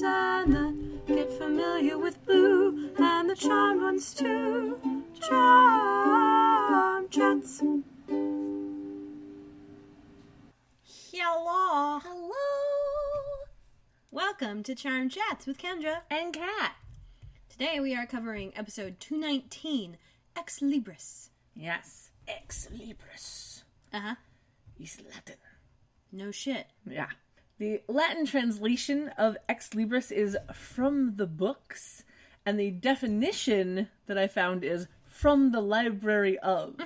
chats and then get familiar with blue and the charmed ones too. Charmed chats. Hello. Hello. Welcome to Charmed Chats with Kendra And Kat. Today we are covering episode 219, Ex Libris. Yes. Ex Libris. Uh-huh. Is Latin. No shit. Yeah. The Latin translation of Ex Libris is from the books, and the definition that I found is from the library of,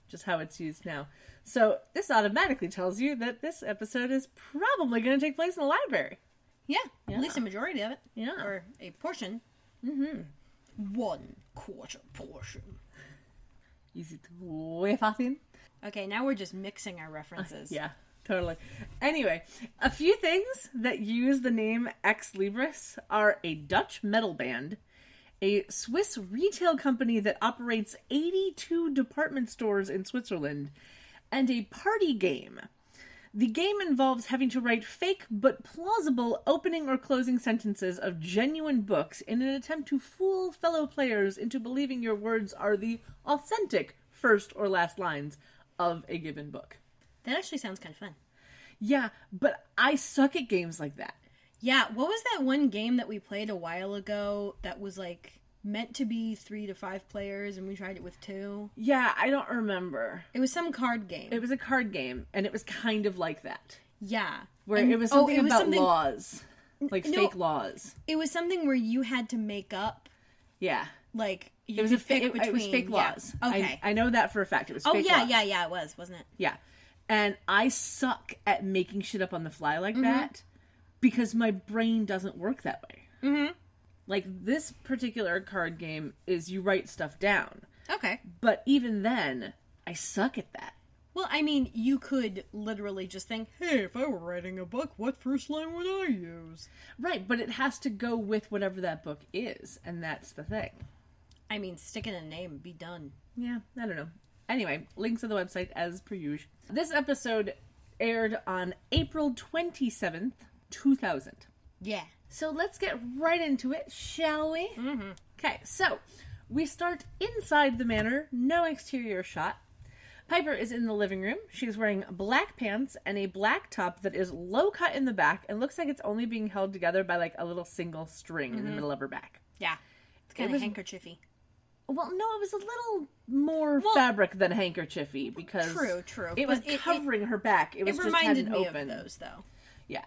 just how it's used now. So this automatically tells you that this episode is probably going to take place in a library. Yeah, at least a majority of it. Yeah. Or a portion. Mm-hmm. 1/4 portion. Is it way fácil? Okay, now we're just mixing our references. Yeah, totally. Anyway, a few things that use the name Ex Libris are a Dutch metal band, a Swiss retail company that operates 82 department stores in Switzerland, and a party game. The game involves having to write fake but plausible opening or closing sentences of genuine books in an attempt to fool fellow players into believing your words are the authentic first or last lines of a given book. That actually sounds kind of fun. Yeah, but I suck at games like that. Yeah, what was that one game that we played a while ago that was like meant to be 3 to 5 players and we tried it with 2? Yeah, I don't remember. It was some card game. It was a card game, and it was kind of like that. Yeah. Where it was something about something... laws. Like fake laws. It was something where you had to make up. Yeah. Like, you it was pick between... It was fake laws. Okay. I know that for a fact. It was fake laws. Yeah, it was, wasn't it? Yeah. And I suck at making shit up on the fly like that because my brain doesn't work that way. Mm-hmm. Like, this particular card game is you write stuff down. Okay. But even then, I suck at that. Well, I mean, you could literally just think, hey, if I were writing a book, what first line would I use? Right, but it has to go with whatever that book is, and that's the thing. I mean, stick in a name, be done. Yeah, I don't know. Anyway, links on the website as per usual. This episode aired on April 27th, 2000. Yeah. So let's get right into it, shall we? Mm-hmm. Okay, so we start inside the manor, no exterior shot. Piper is in the living room. She's wearing black pants and a black top that is low cut in the back and looks like it's only being held together by like a little single string in the middle of her back. Yeah. It's kind of handkerchiefy. Well, no, it was a little more fabric than handkerchiefy because true. It was covering her back. It was just reminded hadn't me open. of those, though. Yeah.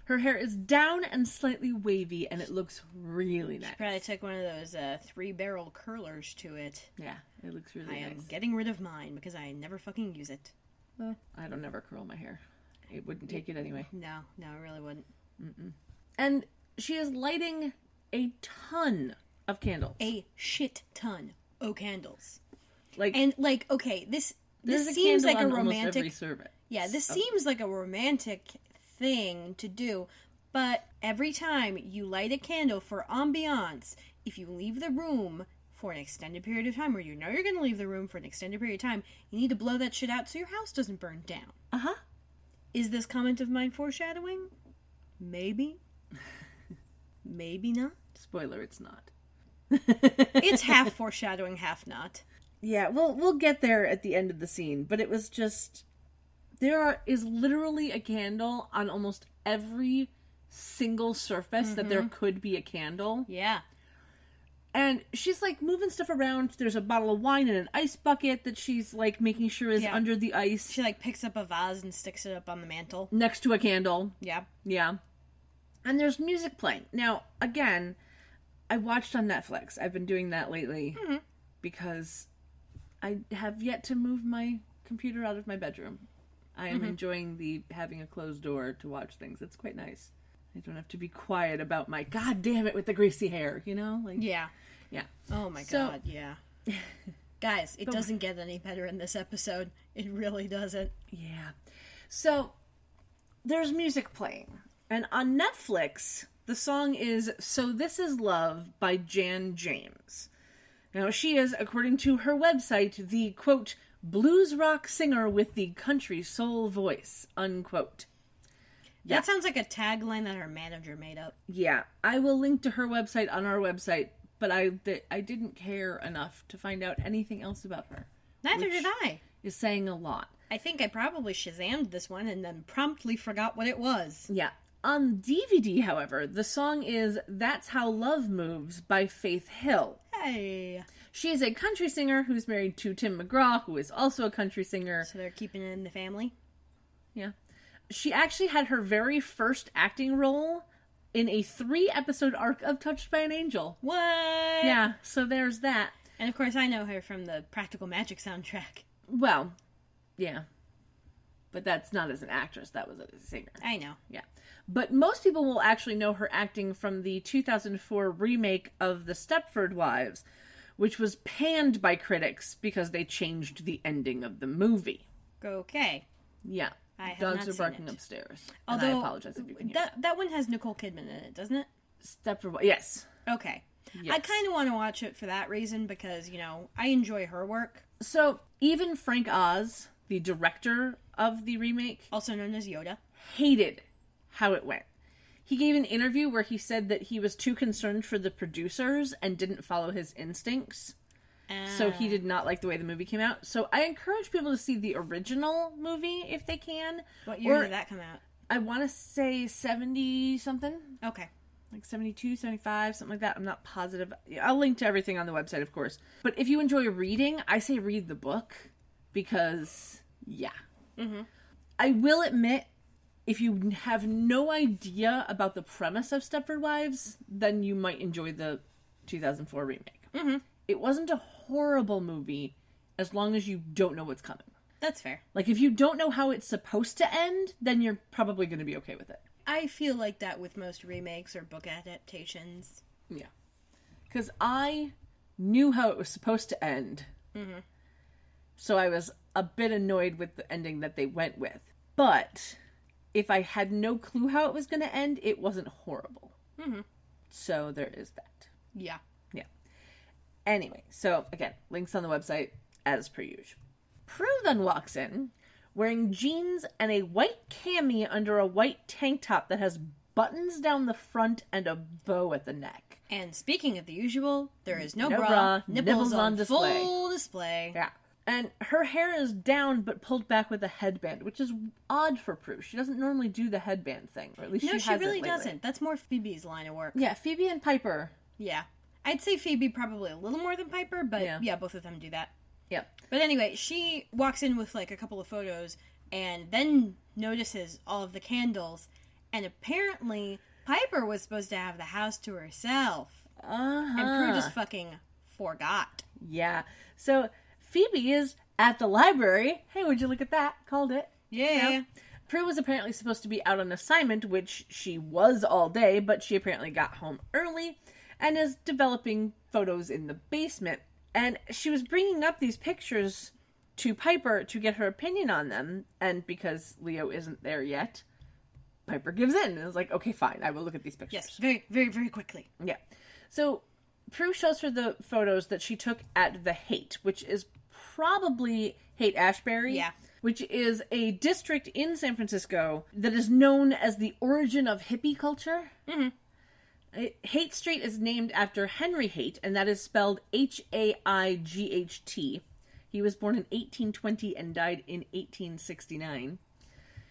Her hair is down and slightly wavy, and it looks really nice. She probably took one of those 3-barrel curlers to it. Yeah, it looks really nice. I am getting rid of mine because I never fucking use it. I don't ever curl my hair. It wouldn't take it anyway. No, it really wouldn't. Mm-mm. And she is lighting a ton of candles. A shit ton of candles. Okay, this seems like a romantic. Almost every service. Yeah, this seems like a romantic thing to do, but every time you light a candle for ambiance, if you leave the room for an extended period of time, or you know you're going to leave the room for an extended period of time, you need to blow that shit out so your house doesn't burn down. Uh-huh. Is this comment of mine foreshadowing? Maybe. Maybe not. Spoiler, it's not. It's half foreshadowing, half not. Yeah, we'll get there at the end of the scene, but it was just... There is literally a candle on almost every single surface that there could be a candle. Yeah. And she's, like, moving stuff around. There's a bottle of wine and an ice bucket that she's, like, making sure is under the ice. She, like, picks up a vase and sticks it up on the mantle. Next to a candle. Yeah. Yeah. And there's music playing. Now, again, I watched on Netflix. I've been doing that lately because I have yet to move my computer out of my bedroom. I am enjoying having a closed door to watch things. It's quite nice. I don't have to be quiet about my God damn it with the greasy hair, you know? Like, yeah. Oh my God, yeah. Guys, it doesn't get any better in this episode. It really doesn't. Yeah. So, there's music playing. And on Netflix, the song is So This Is Love by Jan James. Now, she is, according to her website, the, quote, blues rock singer with the country soul voice, unquote. Yeah. That sounds like a tagline that her manager made up. Yeah, I will link to her website on our website, but I didn't care enough to find out anything else about her. Neither did I. Is saying a lot. I think I probably Shazammed this one and then promptly forgot what it was. Yeah. On DVD, however, the song is That's How Love Moves by Faith Hill. Hey. She is a country singer who's married to Tim McGraw, who is also a country singer. So they're keeping it in the family? Yeah. She actually had her very first acting role in a 3-episode arc of Touched by an Angel. What? Yeah, so there's that. And of course I know her from the Practical Magic soundtrack. Well, yeah. But that's not as an actress, that was as a singer. I know. Yeah. But most people will actually know her acting from the 2004 remake of The Stepford Wives, which was panned by critics because they changed the ending of the movie. Okay. Yeah. I have Dogs not are seen barking it. upstairs. Although, and I apologize if you can hear that one has Nicole Kidman in it, doesn't it? Stepford Wives. Yes. Okay. Yes. I kind of want to watch it for that reason because, I enjoy her work. So, even Frank Oz, the director of the remake, Also known as Yoda. hated how it went. He gave an interview where he said that he was too concerned for the producers and didn't follow his instincts. So he did not like the way the movie came out. So I encourage people to see the original movie if they can. What year did that come out? I want to say 70-something. Okay. Like 72, 75, something like that. I'm not positive. I'll link to everything on the website, of course. But if you enjoy reading, I say read the book. Because, yeah. Mm-hmm. I will admit, if you have no idea about the premise of Stepford Wives, then you might enjoy the 2004 remake. Mm-hmm. It wasn't a horrible movie as long as you don't know what's coming. That's fair. Like, if you don't know how it's supposed to end, then you're probably going to be okay with it. I feel like that with most remakes or book adaptations. Yeah. Because I knew how it was supposed to end. Mm-hmm. So I was a bit annoyed with the ending that they went with. But if I had no clue how it was going to end, it wasn't horrible. Mm-hmm. So there is that. Yeah. Yeah. Anyway, so again, links on the website as per usual. Prue then walks in wearing jeans and a white cami under a white tank top that has buttons down the front and a bow at the neck. And speaking of the usual, there is no, No bra, bra, nipples on display. full display. Yeah. And her hair is down but pulled back with a headband, which is odd for Prue. She doesn't normally do the headband thing, or at least No, she she hasn't really lately. doesn't. That's more Phoebe's line of work. Yeah, Phoebe and Piper. Yeah. I'd say Phoebe probably a little more than Piper, but yeah, both of them do that. Yep. But anyway, she walks in with like a couple of photos and then notices all of the candles. And apparently, Piper was supposed to have the house to herself. Uh-huh. And Prue just fucking forgot. Yeah. So Phoebe is at the library. Hey, would you look at that? Called it. Yeah. You know? Prue was apparently supposed to be out on assignment, which she was all day, but she apparently got home early and is developing photos in the basement. And she was bringing up these pictures to Piper to get her opinion on them. And because Leo isn't there yet, Piper gives in. And is like, okay, fine, I will look at these pictures. Yes, very, very, very quickly. Yeah. So Prue shows her the photos that she took at the Haight, which is probably Haight-Ashbury. Yeah. Which is a district in San Francisco that is known as the origin of hippie culture. Mm-hmm. Haight Street is named after Henry Haight, and that is spelled Haight. He was born in 1820 and died in 1869.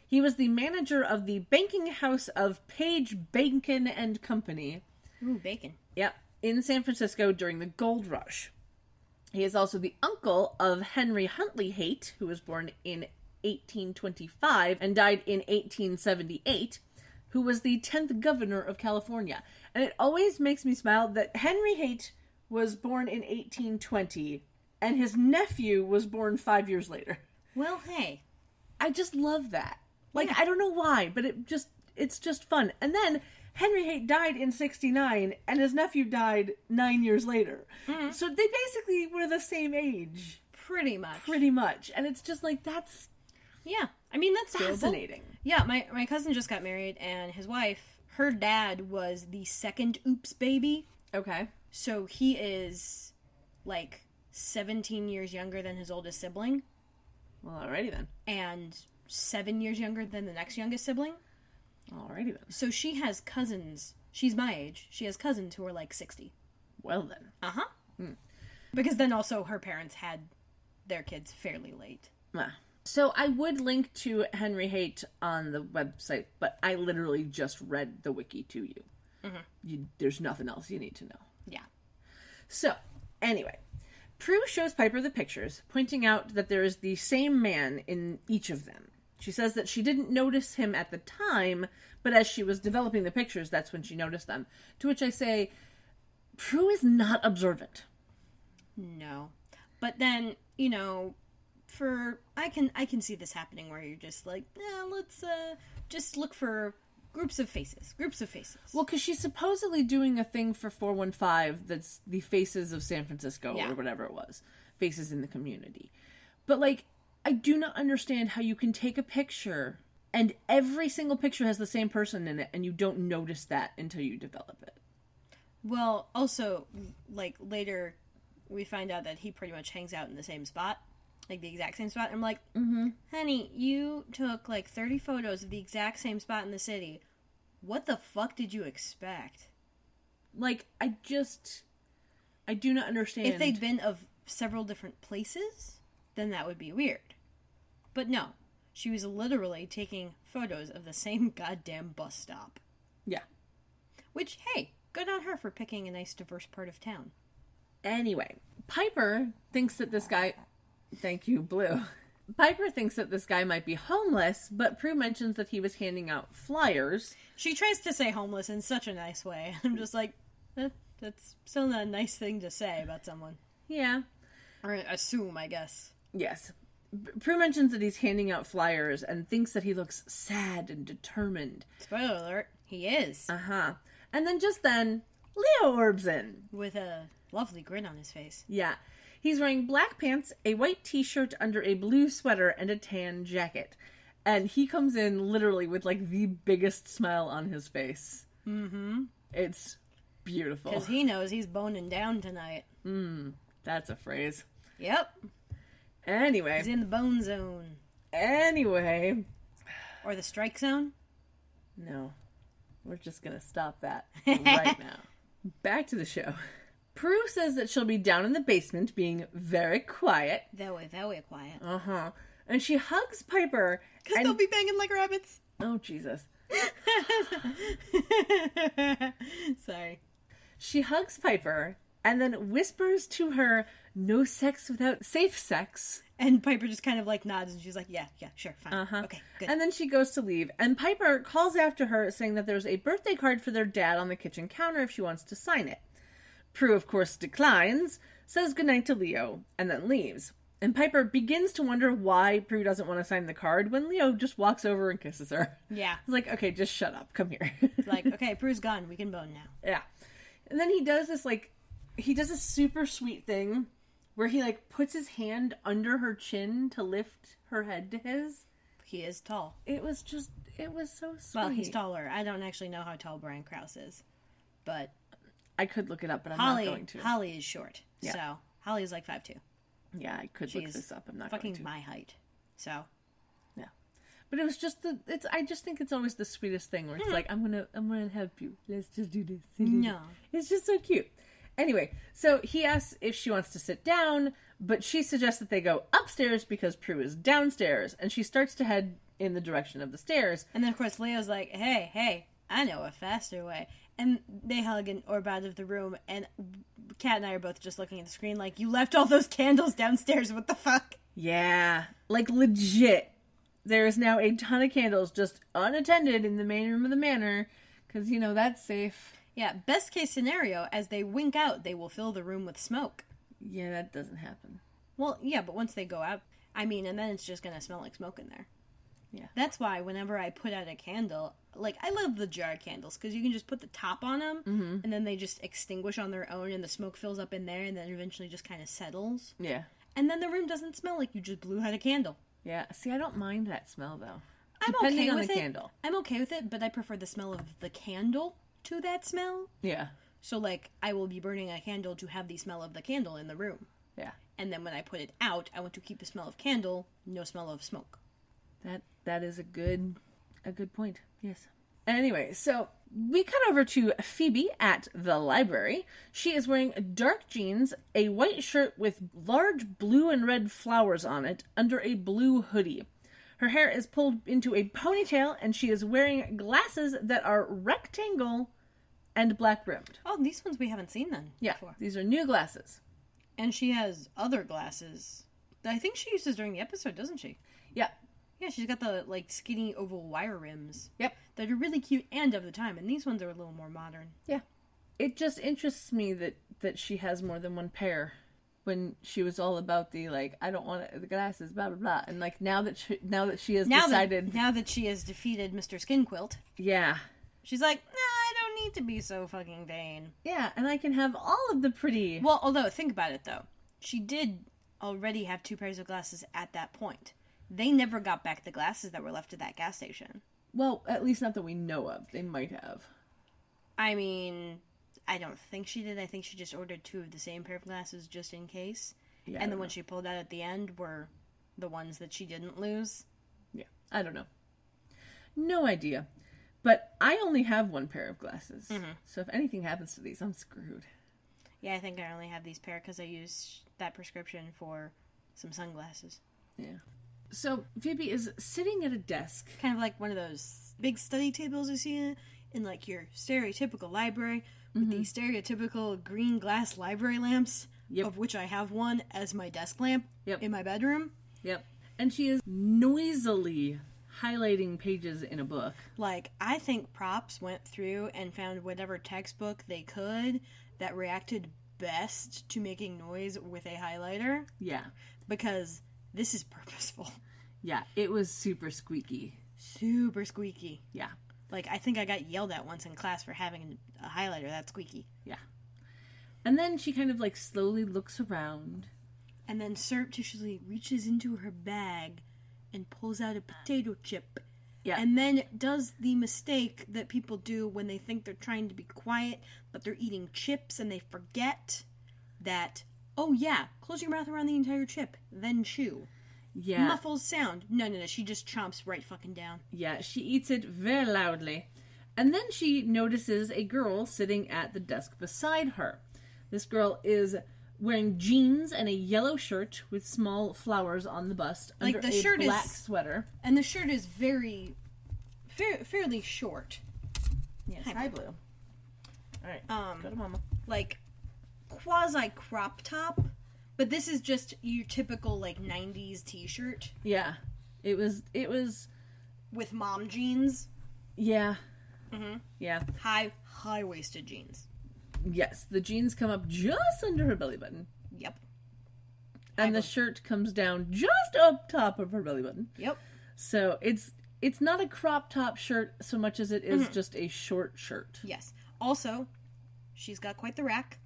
He was the manager of the banking house of Page, Bacon and Company. Ooh, bacon. Yep, in San Francisco during the Gold Rush. He is also the uncle of Henry Huntley Haight, who was born in 1825 and died in 1878, who was the 10th governor of California. And it always makes me smile that Henry Haight was born in 1820, and his nephew was born 5 years later. Well, hey. I just love that. Like, Yeah. I don't know why, but it's just fun. And then Henry Haight died in 1969, and his nephew died 9 years later. Mm-hmm. So they basically were the same age. Pretty much. Pretty much. And it's just like, that's Yeah. I mean, that's fascinating. Doable. Yeah, my cousin just got married, and his wife, her dad was the second Oops baby. Okay. So he is, like, 17 years younger than his oldest sibling. Well, alrighty then. And 7 years younger than the next youngest sibling. Alrighty then. So she has cousins. She's my age. She has cousins who are like 60. Well then. Uh-huh. Because then also her parents had their kids fairly late. So I would link to Henry Haight on the website, but I literally just read the wiki to you. There's nothing else you need to know. Yeah. So, anyway, Prue shows Piper the pictures, pointing out that there is the same man in each of them. She says that she didn't notice him at the time, but as she was developing the pictures, that's when she noticed them. To which I say, Prue is not observant. No. But then, you know, I can see this happening where you're just like, yeah, let's just look for groups of faces. Well, because she's supposedly doing a thing for 415 that's the Faces of San Francisco, or whatever it was. Faces in the Community. But, like, I do not understand how you can take a picture and every single picture has the same person in it and you don't notice that until you develop it. Well, also, like, later we find out that he pretty much hangs out in the same spot. Like, the exact same spot. I'm like, honey, you took, like, 30 photos of the exact same spot in the city. What the fuck did you expect? Like, I do not understand. If they'd been of several different places, then that would be weird. But no, she was literally taking photos of the same goddamn bus stop. Yeah. Which, hey, good on her for picking a nice, diverse part of town. Anyway, Piper thinks that this guy... Thank you, Blue. Piper thinks that this guy might be homeless, but Prue mentions that he was handing out flyers. She tries to say homeless in such a nice way. I'm just like, that's still not a nice thing to say about someone. Yeah. Or assume, I guess. Yes. Prue mentions that he's handing out flyers and thinks that he looks sad and determined. Spoiler alert, he is. Uh-huh. And then just then, Leo orbs in. With a lovely grin on his face. Yeah. He's wearing black pants, a white t-shirt under a blue sweater, and a tan jacket. And he comes in literally with, like, the biggest smile on his face. Mm-hmm. It's beautiful. Because he knows he's boning down tonight. That's a phrase. Yep. Anyway. He's in the bone zone. Anyway. Or the strike zone? No. We're just gonna stop that right now. Back to the show. Prue says that she'll be down in the basement being very quiet. Very, very quiet. Uh-huh. And she hugs Piper. Because they'll be banging like rabbits. Oh, Jesus. Sorry. She hugs Piper and then whispers to her, no sex without safe sex. And Piper just kind of like nods and she's like, yeah, sure, fine. Uh-huh. Okay, good. And then she goes to leave. And Piper calls after her saying that there's a birthday card for their dad on the kitchen counter if she wants to sign it. Prue, of course, declines, says goodnight to Leo, and then leaves. And Piper begins to wonder why Prue doesn't want to sign the card when Leo just walks over and kisses her. Yeah. He's like, okay, just shut up. Come here. Like, okay, Prue's gone. We can bone now. Yeah. And then he does this, like, he does a super sweet thing where he, like, puts his hand under her chin to lift her head to his. He is tall. It was so sweet. Well, he's taller. I don't actually know how tall Brian Krause is. But... I could look it up, but I'm not going to. Holly is short. Yeah. So, Holly is like 5'2". Yeah, I could look this up. I'm not going to. Fucking my height. So. Yeah. But it was just I just think it's always the sweetest thing where it's like, I'm gonna help you. Let's just do this. No. It's just so cute. Anyway, so he asks if she wants to sit down, but she suggests that they go upstairs because Prue is downstairs, and she starts to head in the direction of the stairs. And then, of course, Leo's like, hey, I know a faster way. And they hug and orb out of the room, and Kat and I are both just looking at the screen like, you left all those candles downstairs, what the fuck? Yeah, like legit. There is now a ton of candles just unattended in the main room of the manor, because, you know, that's safe. Yeah, best case scenario, as they wink out, they will fill the room with smoke. Yeah, that doesn't happen. Well, yeah, but once they go out, and then it's just gonna smell like smoke in there. Yeah. That's why whenever I put out a candle, like, I love the jar candles, because you can just put the top on them, and then they just extinguish on their own, and the smoke fills up in there, and then eventually just kind of settles. Yeah. And then the room doesn't smell like you just blew out a candle. Yeah. See, I don't mind that smell, though. Depending on with the it. candle. I'm okay with it, but I prefer the smell of the candle to that smell. Yeah. So, like, I will be burning a candle to have the smell of the candle in the room. Yeah. And then when I put it out, I want to keep the smell of candle, no smell of smoke. That is a good point. Yes. Anyway, so we cut over to Phoebe at the library. She is wearing dark jeans, a white shirt with large blue and red flowers on it, under a blue hoodie. Her hair is pulled into a ponytail, and she is wearing glasses that are rectangle and black rimmed. Oh, these ones we haven't seen then before. These are new glasses. And she has other glasses that I think she uses during the episode, doesn't she? Yeah. Yeah, she's got the, like, skinny oval wire rims. Yep. That are really cute and of the time, and these ones are a little more modern. Yeah. It just interests me that she has more than one pair. When she was all about the, like, I don't want the glasses, blah, blah, blah. And, like, now that she has decided... Now that she has defeated Mr. Skinquilt. Yeah. She's like, nah, I don't need to be so fucking vain. Yeah, and I can have all of the pretty... Well, although, think about it, though. She did already have 2 pairs of glasses at that point. They never got back the glasses that were left at that gas station. Well, at least not that we know of. They might have. I mean, I don't think she did. I think she just ordered 2 of the same pair of glasses just in case. Yeah, and the ones she pulled out at the end were the ones that she didn't lose. Yeah, I don't know. No idea. But I only have 1 pair of glasses. Mm-hmm. So if anything happens to these, I'm screwed. Yeah, I think I only have these pair because I used that prescription for some sunglasses. Yeah. So Phoebe is sitting at a desk. Kind of like one of those big study tables you see in like your stereotypical library with the stereotypical green glass library lamps, of which I have one as my desk lamp in my bedroom. Yep. And she is noisily highlighting pages in a book. Like, I think props went through and found whatever textbook they could that reacted best to making noise with a highlighter. Yeah. Because this is purposeful. Yeah, it was super squeaky. Super squeaky. Yeah. Like, I think I got yelled at once in class for having a highlighter that squeaky. Yeah. And then she kind of, like, slowly looks around. And then surreptitiously reaches into her bag and pulls out a potato chip. Yeah. And then does the mistake that people do when they think they're trying to be quiet, but they're eating chips and they forget that... Oh, yeah. Close your mouth around the entire chip. Then chew. Yeah. Muffles sound. No. She just chomps right fucking down. Yeah, she eats it very loudly. And then she notices a girl sitting at the desk beside her. This girl is wearing jeans and a yellow shirt with small flowers on the bust under like the shirt black sweater. And the shirt is fairly short. Yeah, sky blue. All right, go to mama. Like... quasi crop top, but this is just your typical like 90s t-shirt. Yeah. It was with mom jeans. Yeah. Mm-hmm. Yeah. High-waisted jeans. Yes, the jeans come up just under her belly button. Yep. And the shirt comes down just up top of her belly button. Yep. So it's not a crop top shirt so much as it is just a short shirt. Yes. Also, she's got quite the rack.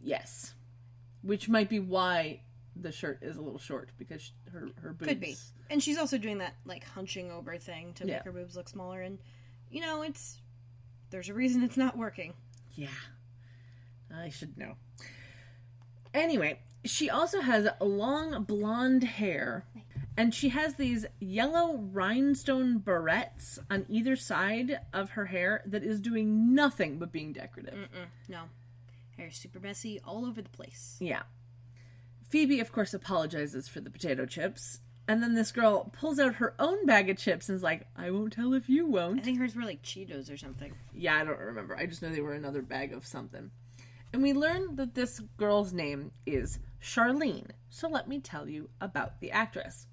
Yes. Which might be why the shirt is a little short, because her boobs... Could be. And she's also doing that, like, hunching over thing to make her boobs look smaller, and, you know, there's a reason it's not working. Yeah. I should know. Anyway, she also has long blonde hair, and she has these yellow rhinestone barrettes on either side of her hair that is doing nothing but being decorative. No. Hair super messy all over the place. Yeah. Phoebe, of course, apologizes for the potato chips. And then this girl pulls out her own bag of chips and is like, I won't tell if you won't. I think hers were like Cheetos or something. Yeah, I don't remember. I just know they were another bag of something. And we learn that this girl's name is Charlene. So let me tell you about the actress.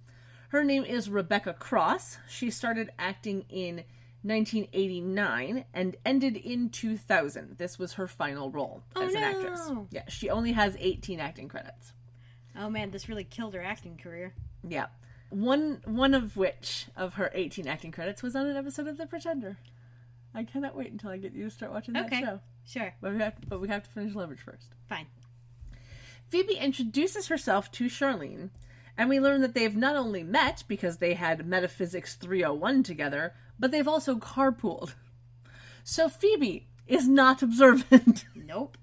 Her name is Rebecca Cross. She started acting in 1989 and ended in 2000. This was her final role as an actress. Yeah, she only has 18 acting credits. Oh man, this really killed her acting career. Yeah. One of which of her 18 acting credits was on an episode of The Pretender. I cannot wait until I get you to start watching that show. Sure. But we have to finish Leverage first. Fine. Phoebe introduces herself to Charlene, and we learn that they've not only met because they had Metaphysics 301 together, but they've also carpooled. So Phoebe is not observant. Nope.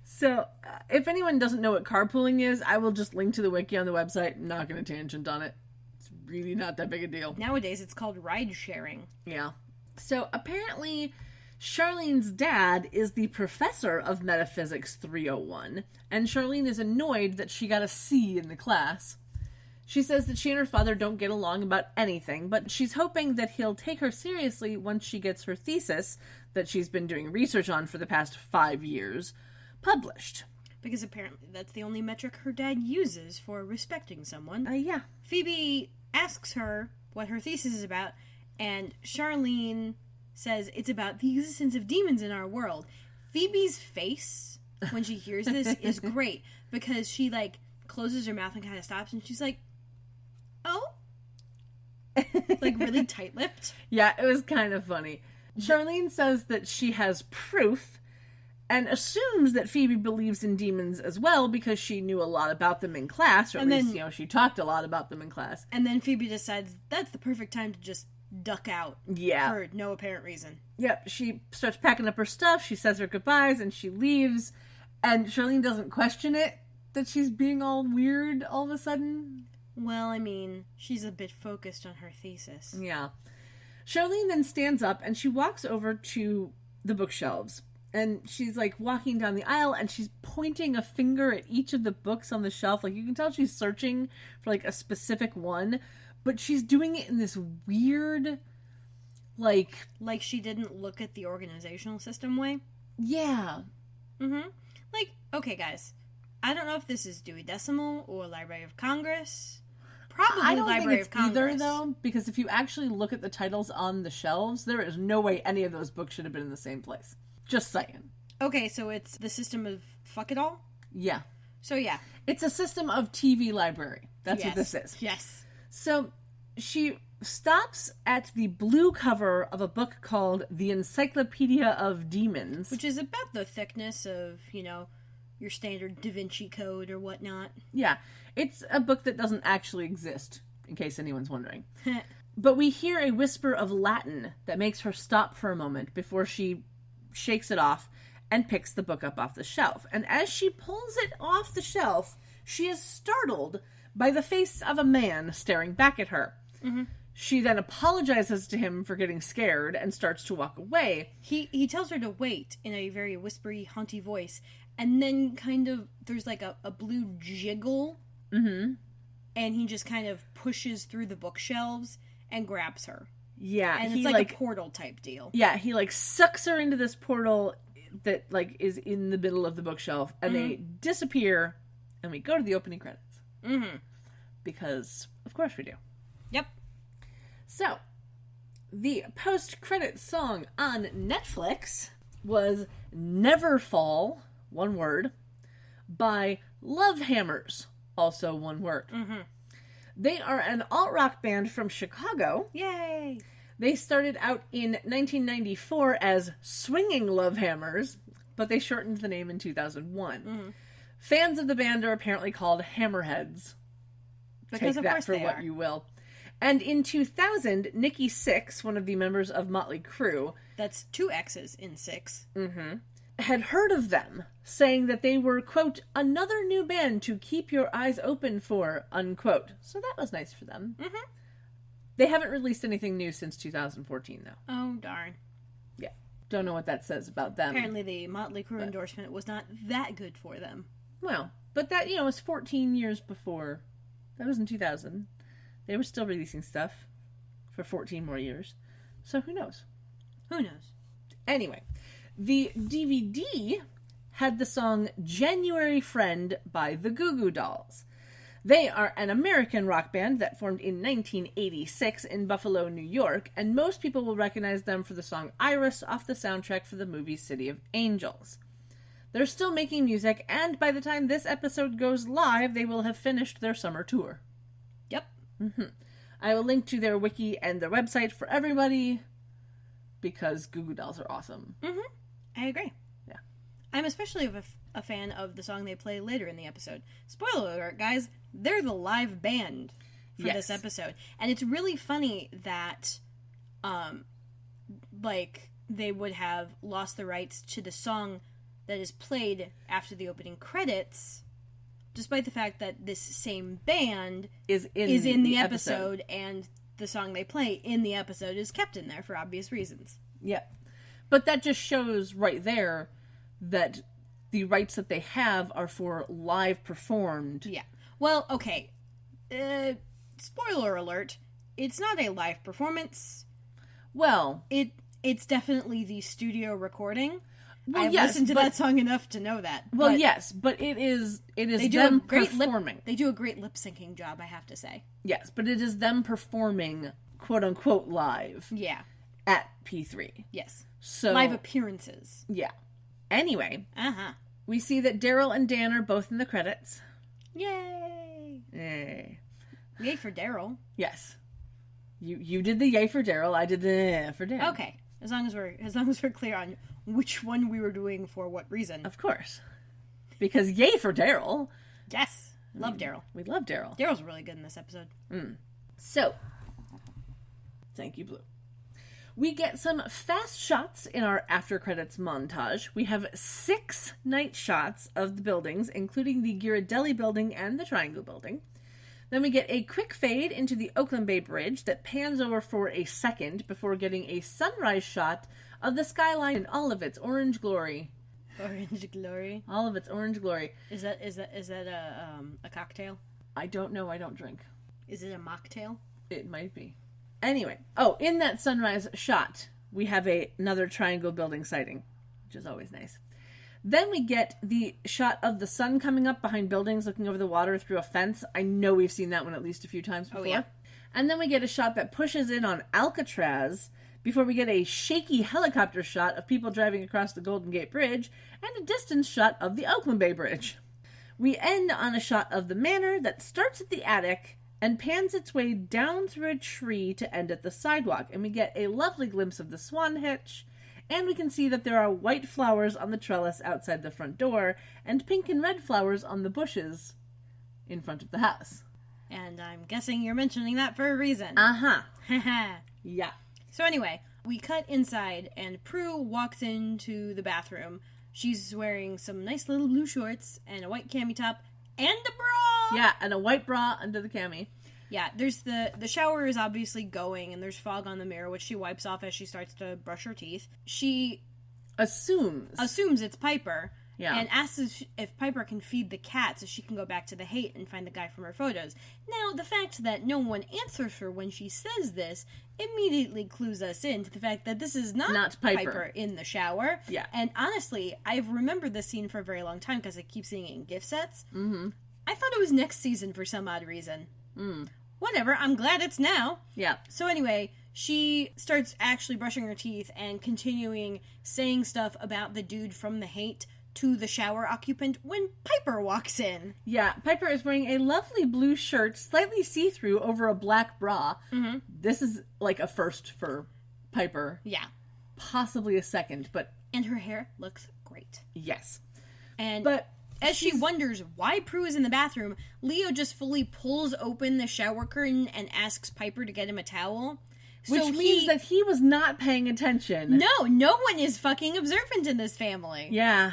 So, if anyone doesn't know what carpooling is, I will just link to the wiki on the website. I'm not going to tangent on it. It's really not that big a deal. Nowadays, it's called ride sharing. Yeah. So apparently Charlene's dad is the professor of Metaphysics 301, and Charlene is annoyed that she got a C in the class. She says that she and her father don't get along about anything, but she's hoping that he'll take her seriously once she gets her thesis that she's been doing research on for the past 5 years published. Because apparently that's the only metric her dad uses for respecting someone. Yeah. Phoebe asks her what her thesis is about, and Charlene says it's about the existence of demons in our world. Phoebe's face when she hears this is great, because she, like, closes her mouth and kind of stops, and she's like, oh? Like, really tight-lipped. Yeah, it was kind of funny. Charlene says that she has proof and assumes that Phoebe believes in demons as well because she knew a lot about them in class, or at least, she talked a lot about them in class. And then Phoebe decides that's the perfect time to just duck out. Yeah. For no apparent reason. Yep, she starts packing up her stuff, she says her goodbyes, and she leaves. And Charlene doesn't question it, that she's being all weird all of a sudden. Well, I mean, she's a bit focused on her thesis. Yeah. Charlene then stands up and she walks over to the bookshelves. And she's, like, walking down the aisle and she's pointing a finger at each of the books on the shelf. Like, you can tell she's searching for, like, a specific one. But she's doing it in this weird, like... Like she didn't look at the organizational system way? Yeah. Mm-hmm. Like, okay, guys. I don't know if this is Dewey Decimal or Library of Congress. Probably I don't Library think it's of Congress. either, though, because if you actually look at the titles on the shelves, there is no way any of those books should have been in the same place. Just saying. Okay, so it's the system of fuck it all? Yeah. So, yeah. It's a system of TV library. That's what this is. Yes. So, she stops at the blue cover of a book called The Encyclopedia of Demons. Which is about the thickness of, your standard Da Vinci Code or whatnot. Yeah. It's a book that doesn't actually exist, in case anyone's wondering. But we hear a whisper of Latin that makes her stop for a moment before she shakes it off and picks the book up off the shelf. And as she pulls it off the shelf, she is startled by the face of a man staring back at her. Mm-hmm. She then apologizes to him for getting scared and starts to walk away. He tells her to wait in a very whispery, haunty voice, and then kind of, there's like a blue jiggle, mm-hmm. and he just kind of pushes through the bookshelves and grabs her. Yeah. And it's like a portal type deal. Yeah, he like sucks her into this portal that like is in the middle of the bookshelf, and mm-hmm. they disappear, and we go to the opening credits. Mm-hmm. Because, of course we do. Yep. So, the post-credit song on Netflix was Never Fall, one word, by Love Hammers, also one word. Mm-hmm. They are an alt-rock band from Chicago. Yay! They started out in 1994 as Swinging Love Hammers, but they shortened the name in 2001. Mm-hmm. Fans of the band are apparently called Hammerheads. Because Take of that course for they what are. you will. And in 2000, Nikki Sixx, one of the members of Motley Crue, That's 2 X's in 6. mm-hmm, had heard of them, saying that they were, quote, another new band to keep your eyes open for, unquote. So that was nice for them. Mm-hmm. They haven't released anything new since 2014, though. Oh, darn. Yeah. Don't know what that says about them. Apparently the Motley Crue endorsement was not that good for them. Well, but that, was 14 years before. That was in 2000. They were still releasing stuff for 14 more years. So who knows? Who knows? Anyway, the DVD had the song January Friend by the Goo Goo Dolls. They are an American rock band that formed in 1986 in Buffalo, New York, and most people will recognize them for the song Iris off the soundtrack for the movie City of Angels. They're still making music, and by the time this episode goes live, they will have finished their summer tour. Yep. Mm-hmm. I will link to their wiki and their website for everybody, because Goo Goo Dolls are awesome. Mm-hmm. I agree. Yeah. I'm especially a fan of the song they play later in the episode. Spoiler alert, guys. They're the live band for this episode. And it's really funny that, they would have lost the rights to the song that is played after the opening credits, despite the fact that this same band is in the episode, and the song they play in the episode is kept in there for obvious reasons. Yeah. But that just shows right there that the rights that they have are for live performed. Yeah. Well, okay. Spoiler alert. It's not a live performance. Well, it's definitely the studio recording. Well, I've yes, listened to that song enough to know that. Well, yes, but it is them performing. They do a great lip syncing job, I have to say. Yes, but it is them performing, quote unquote, live. Yeah. At P3. Yes. So live appearances. Yeah. Anyway. Uh-huh. We see that Daryl and Dan are both in the credits. Yay! Yay. Yay for Daryl. Yes. You did the yay for Daryl, I did the for Dan. Okay. As long as we're clear on which one we were doing for what reason. Of course. Because yay for Daryl. Yes. Love Daryl. We love Daryl. Daryl's really good in this episode. So, thank you, Blue. We get some fast shots in our after credits montage. We have 6 night shots of the buildings, including the Ghirardelli building and the Triangle building. Then we get a quick fade into the Oakland Bay Bridge that pans over for a second before getting a sunrise shot of the skyline in all of its orange glory. Orange glory. All of its orange glory. Is that a cocktail? I don't know. I don't drink. Is it a mocktail? It might be. Anyway. In that sunrise shot, we have another Triangle building sighting, which is always nice. Then we get the shot of the sun coming up behind buildings, looking over the water through a fence. I know we've seen that one at least a few times before. Oh, yeah. And then we get a shot that pushes in on Alcatraz before we get a shaky helicopter shot of people driving across the Golden Gate Bridge and a distance shot of the Oakland Bay Bridge. We end on a shot of the manor that starts at the attic and pans its way down through a tree to end at the sidewalk. And we get a lovely glimpse of the swan hitch. And we can see that there are white flowers on the trellis outside the front door and pink and red flowers on the bushes in front of the house. And I'm guessing you're mentioning that for a reason. Uh-huh. Yeah. So anyway, we cut inside and Prue walks into the bathroom. She's wearing some nice little blue shorts and a white cami top and a bra! Yeah, and a white bra under the cami. Yeah, there's the shower is obviously going, and there's fog on the mirror, which she wipes off as she starts to brush her teeth. She assumes it's Piper, yeah, and asks if Piper can feed the cat so she can go back to the Haight and find the guy from her photos. Now, the fact that no one answers her when she says this immediately clues us in to the fact that this is not Piper in the shower. Yeah. And honestly, I've remembered this scene for a very long time because I keep seeing it in gift sets. Mm-hmm. I thought it was next season for some odd reason. Whatever, I'm glad it's now. Yeah. So anyway, she starts actually brushing her teeth and continuing saying stuff about the dude from the Haight to the shower occupant when Piper walks in. Yeah, Piper is wearing a lovely blue shirt, slightly see-through over a black bra. Mm-hmm. This is like a first for Piper. Yeah. Possibly a second, but... And her hair looks great. Yes. But as she wonders why Prue is in the bathroom, Leo just fully pulls open the shower curtain and asks Piper to get him a towel. Which means that he was not paying attention. No one is fucking observant in this family. Yeah.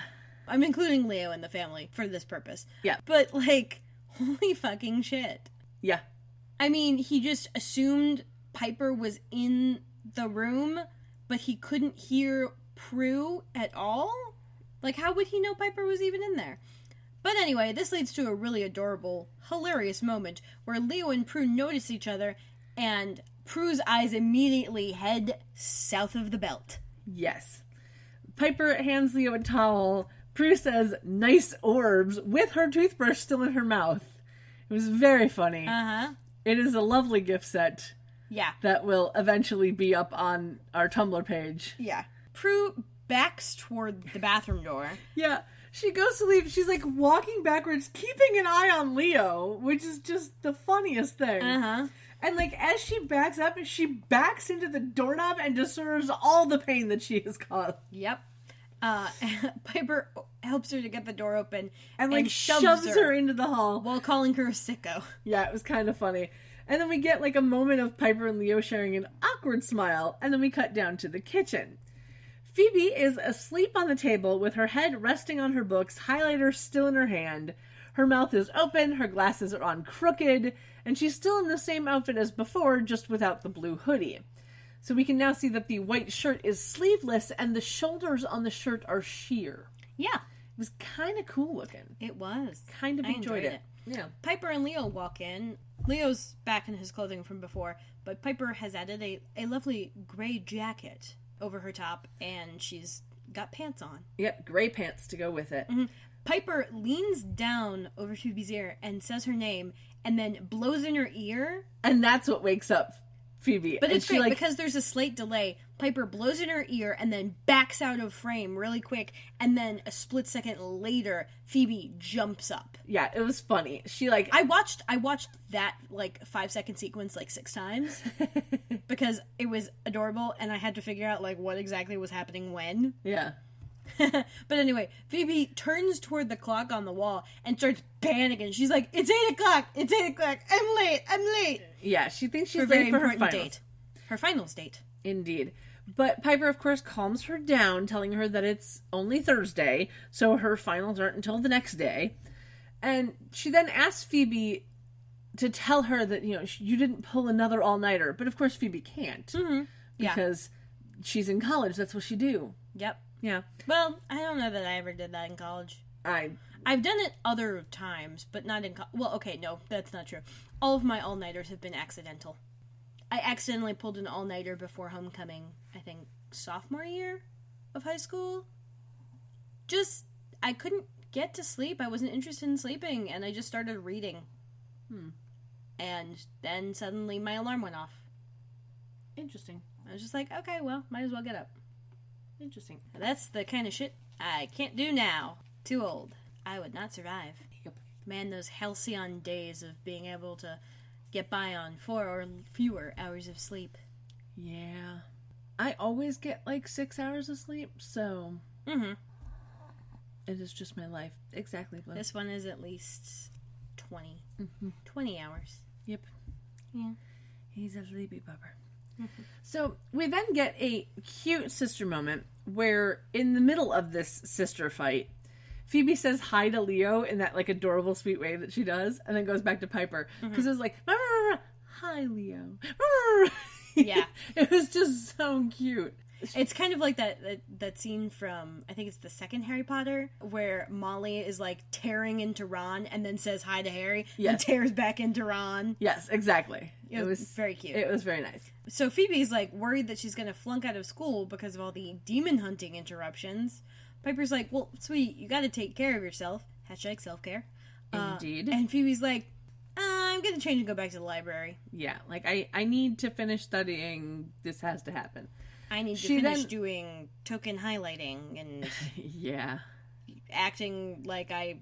I'm including Leo in the family for this purpose. Yeah. But, like, holy fucking shit. Yeah. I mean, he just assumed Piper was in the room, but he couldn't hear Prue at all? Like, how would he know Piper was even in there? But anyway, this leads to a really adorable, hilarious moment where Leo and Prue notice each other, and Prue's eyes immediately head south of the belt. Yes. Piper hands Leo a towel. Prue says, "Nice orbs," with her toothbrush still in her mouth. It was very funny. Uh-huh. It is a lovely gift set. Yeah. That will eventually be up on our Tumblr page. Yeah. Prue backs toward the bathroom door. Yeah. She goes to leave. She's like walking backwards, keeping an eye on Leo, which is just the funniest thing. Uh-huh. And like as she backs up, she backs into the doorknob and deserves all the pain that she has caused. Yep. Piper helps her to get the door open and like shoves her into the hall while calling her a sicko. Yeah, it was kind of funny. And then we get like a moment of Piper and Leo sharing an awkward smile, and then we cut down to the kitchen. Phoebe is asleep on the table with her head resting on her books, highlighter still in her hand. Her mouth is open, her glasses are on crooked, and she's still in the same outfit as before, just without the blue hoodie. So we can now see that the white shirt is sleeveless and the shoulders on the shirt are sheer. Yeah. It was kind of cool looking. It was. Kind of enjoyed it. Yeah. Piper and Leo walk in. Leo's back in his clothing from before, but Piper has added a lovely gray jacket over her top, and she's got pants on. Yep, gray pants to go with it. Mm-hmm. Piper leans down over Phoebe's ear and says her name, and then blows in her ear. And that's what wakes up Phoebe. But it's great because there's a slight delay. Piper blows in her ear and then backs out of frame really quick, and then a split second later, Phoebe jumps up. Yeah, it was funny. I watched that 5-second sequence 6 times because it was adorable, and I had to figure out what exactly was happening when. Yeah. But anyway, Phoebe turns toward the clock on the wall and starts panicking. She's like, "It's 8 o'clock! It's 8 o'clock! I'm late! Yeah, she thinks she's late for her finals. Date. Her finals date. Indeed. But Piper, of course, calms her down, telling her that it's only Thursday, so her finals aren't until the next day. And she then asks Phoebe to tell her that, you didn't pull another all-nighter. But, of course, Phoebe can't. Mm-hmm. Yeah. Because she's in college. That's what she do. Yep. Yeah. Well, I don't know that I ever did that in college. I've done it other times, but not in college. Well, okay, no, that's not true. All of my all-nighters have been accidental. I accidentally pulled an all-nighter before homecoming, I think, sophomore year of high school. I couldn't get to sleep. I wasn't interested in sleeping, and I just started reading. And then suddenly my alarm went off. Interesting. I was just like, okay, well, might as well get up. Interesting. That's the kind of shit I can't do now. Too old. I would not survive. Yep. Man, those halcyon days of being able to get by on 4 or fewer hours of sleep. Yeah. I always get 6 hours of sleep, so... Mm-hmm. It is just my life. Exactly, Blue. This one is at least 20. Mm-hmm. 20 hours. Yep. Yeah. He's a sleepy pupper. Mm-hmm. So, we then get a cute sister moment where, in the middle of this sister fight, Phoebe says hi to Leo in that, adorable, sweet way that she does, and then goes back to Piper. Because it was hi, Leo. Yeah. It was just so cute. It's kind of like that scene from, I think it's the second Harry Potter, where Molly is, tearing into Ron and then says hi to Harry, and tears back into Ron. Yes, exactly. It was very cute. It was very nice. So Phoebe's, worried that she's going to flunk out of school because of all the demon hunting interruptions. Piper's like, well, sweetie, you got to take care of yourself. Hashtag self-care. Indeed. And Phoebe's like, I'm going to change and go back to the library. Yeah, I need to finish studying. This has to happen. I need to finish doing token highlighting and yeah, acting like I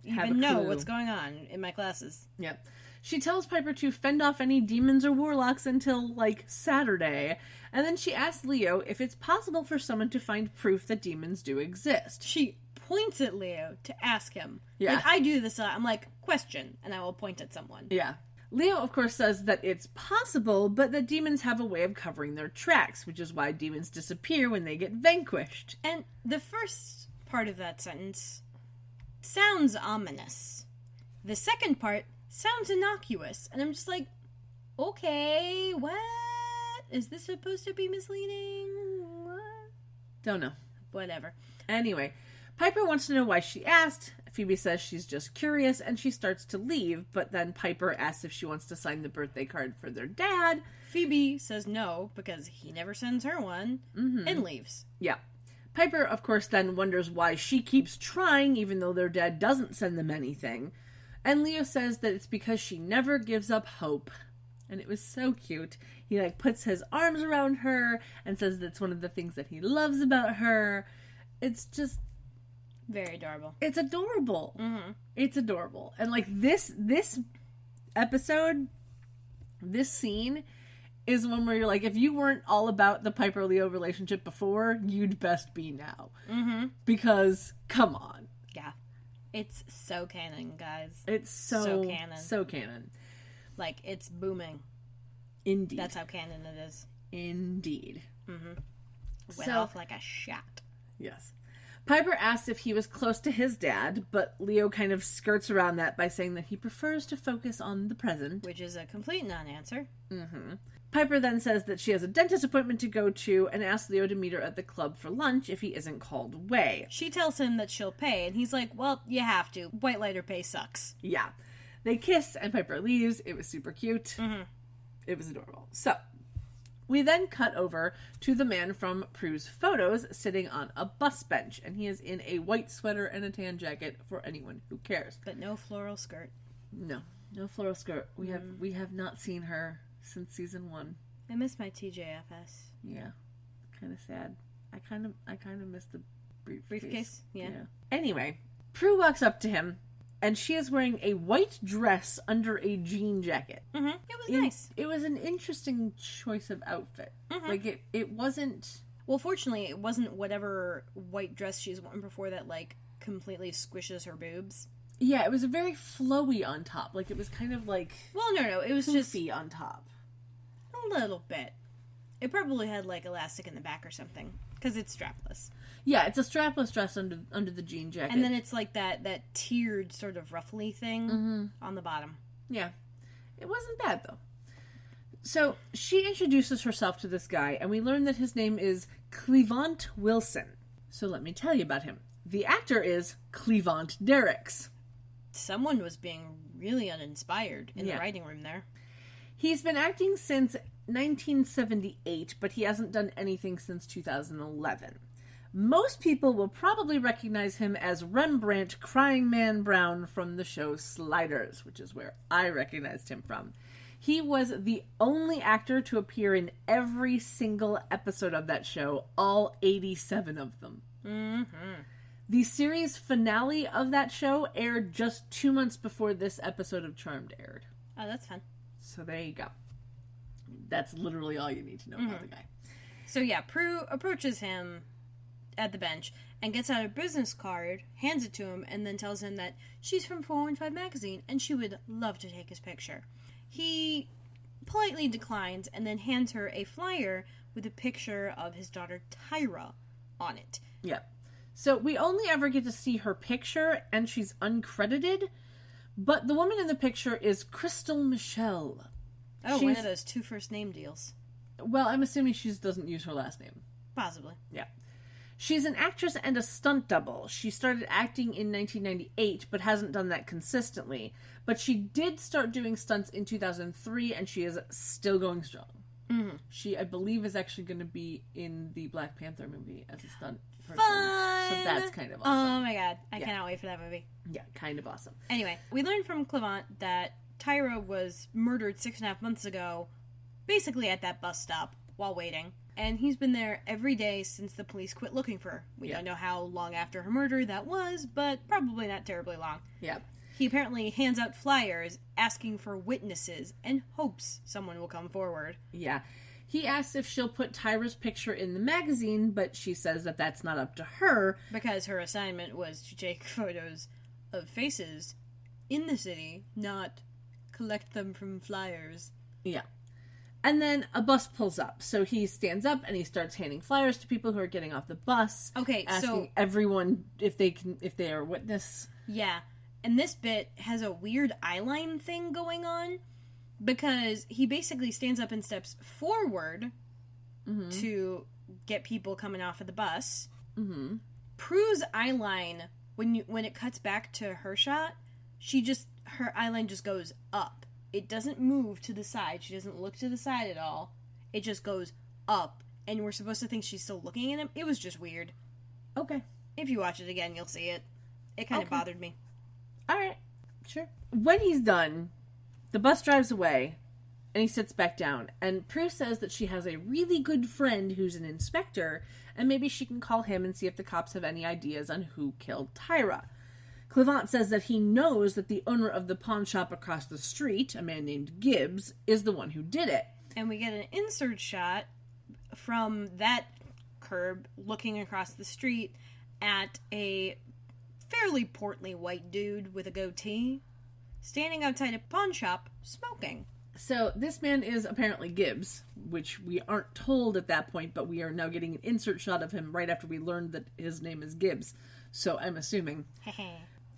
even know what's going on in my classes. Yep. She tells Piper to fend off any demons or warlocks until, Saturday, and then she asks Leo if it's possible for someone to find proof that demons do exist. She points at Leo to ask him. Yeah. I do this, I'm like, question, and I will point at someone. Yeah. Leo, of course, says that it's possible, but that demons have a way of covering their tracks, which is why demons disappear when they get vanquished. And the first part of that sentence sounds ominous. The second part sounds innocuous, and I'm just like, okay, what? Is this supposed to be misleading? What? Don't know. Whatever. Anyway, Piper wants to know why she asked. Phoebe says she's just curious, and she starts to leave, but then Piper asks if she wants to sign the birthday card for their dad. Phoebe says no, because he never sends her one, and leaves. Yeah. Piper, of course, then wonders why she keeps trying, even though their dad doesn't send them anything. And Leo says that it's because she never gives up hope. And it was so cute. He, puts his arms around her and says that's one of the things that he loves about her. It's just... very adorable. It's adorable. Mm-hmm. It's adorable. And, this episode, this scene, is one where you're like, if you weren't all about the Piper-Leo relationship before, you'd best be now. Mm-hmm. Because, come on. Yeah. It's so canon, guys. It's so canon. So canon. It's booming. Indeed. That's how canon it is. Indeed. Mm-hmm. Went off like a shot. Yes. Piper asks if he was close to his dad, but Leo kind of skirts around that by saying that he prefers to focus on the present. Which is a complete non-answer. Mm-hmm. Piper then says that she has a dentist appointment to go to and asks Leo to meet her at the club for lunch if he isn't called away. She tells him that she'll pay, and he's like, well, you have to. White lighter pay sucks. Yeah. They kiss, and Piper leaves. It was super cute. Mm-hmm. It was adorable. So, we then cut over to the man from Prue's photos sitting on a bus bench, and he is in a white sweater and a tan jacket for anyone who cares. But no floral skirt. No floral skirt. We have not seen her since season 1. I miss my TJFS. Yeah, kind of sad. I kind of miss the briefcase. Yeah. Anyway, Prue walks up to him, and she is wearing a white dress under a jean jacket. Mm-hmm. It was nice. It was an interesting choice of outfit. Mm-hmm. Like, it wasn't... Well, fortunately, it wasn't whatever white dress she's worn before that, like, completely squishes her boobs. Yeah, it was very flowy on top. Like, it was kind of like... Well, no, it was just... poofy on top. A little bit. It probably had, like, elastic in the back or something. Because it's strapless. Yeah, it's a strapless dress under the jean jacket. And then it's like that tiered sort of ruffly thing on the bottom. Yeah. It wasn't bad, though. So, she introduces herself to this guy, and we learn that his name is Clevant Wilson. So let me tell you about him. The actor is Clevant Derricks. Someone was being really uninspired in the writing room there. He's been acting since 1978, but he hasn't done anything since 2011. Most people will probably recognize him as Rembrandt Crying Man Brown from the show Sliders, which is where I recognized him from. He was the only actor to appear in every single episode of that show, all 87 of them. Mm-hmm. The series finale of that show aired just 2 months before this episode of Charmed aired. Oh, that's fun. So there you go. That's literally all you need to know about the guy. So yeah, Prue approaches him at the bench and gets out a business card, hands it to him, and then tells him that she's from 415 magazine and she would love to take his picture. He politely declines and then hands her a flyer with a picture of his daughter Tyra on it. Yeah. So we only ever get to see her picture, and she's uncredited, but the woman in the picture is Crystal Michelle. Oh, one of those 2 first name deals. Well, I'm assuming she doesn't use her last name. Possibly. Yeah. She's an actress and a stunt double. She started acting in 1998, but hasn't done that consistently. But she did start doing stunts in 2003, and she is still going strong. Mm-hmm. She, I believe, is actually going to be in the Black Panther movie as a stunt person. Fun! So that's kind of awesome. Oh my god. I cannot wait for that movie. Yeah, kind of awesome. Anyway, we learned from Clevant that Tyra was murdered 6.5 months ago, basically at that bus stop, while waiting. And he's been there every day since the police quit looking for her. We don't know how long after her murder that was, but probably not terribly long. Yeah. He apparently hands out flyers asking for witnesses and hopes someone will come forward. Yeah. He asks if she'll put Tyra's picture in the magazine, but she says that that's not up to her. Because her assignment was to take photos of faces in the city, not collect them from flyers. Yeah. And then a bus pulls up. So he stands up and he starts handing flyers to people who are getting off the bus. Okay, asking everyone if they are a witness. Yeah. And this bit has a weird eyeline thing going on because he basically stands up and steps forward to get people coming off of the bus. Mm-hmm. Prue's eyeline, when it cuts back to her shot, her eyeline just goes up. It doesn't move to the side. She doesn't look to the side at all. It just goes up. And we're supposed to think she's still looking at him. It was just weird. Okay. If you watch it again, you'll see it. It kind of bothered me. Alright. Sure. When he's done, the bus drives away, and he sits back down. And Prue says that she has a really good friend who's an inspector, and maybe she can call him and see if the cops have any ideas on who killed Tyra. Clevant says that he knows that the owner of the pawn shop across the street, a man named Gibbs, is the one who did it. And we get an insert shot from that curb looking across the street at a fairly portly white dude with a goatee standing outside a pawn shop smoking. So this man is apparently Gibbs, which we aren't told at that point, but we are now getting an insert shot of him right after we learned that his name is Gibbs. So I'm assuming.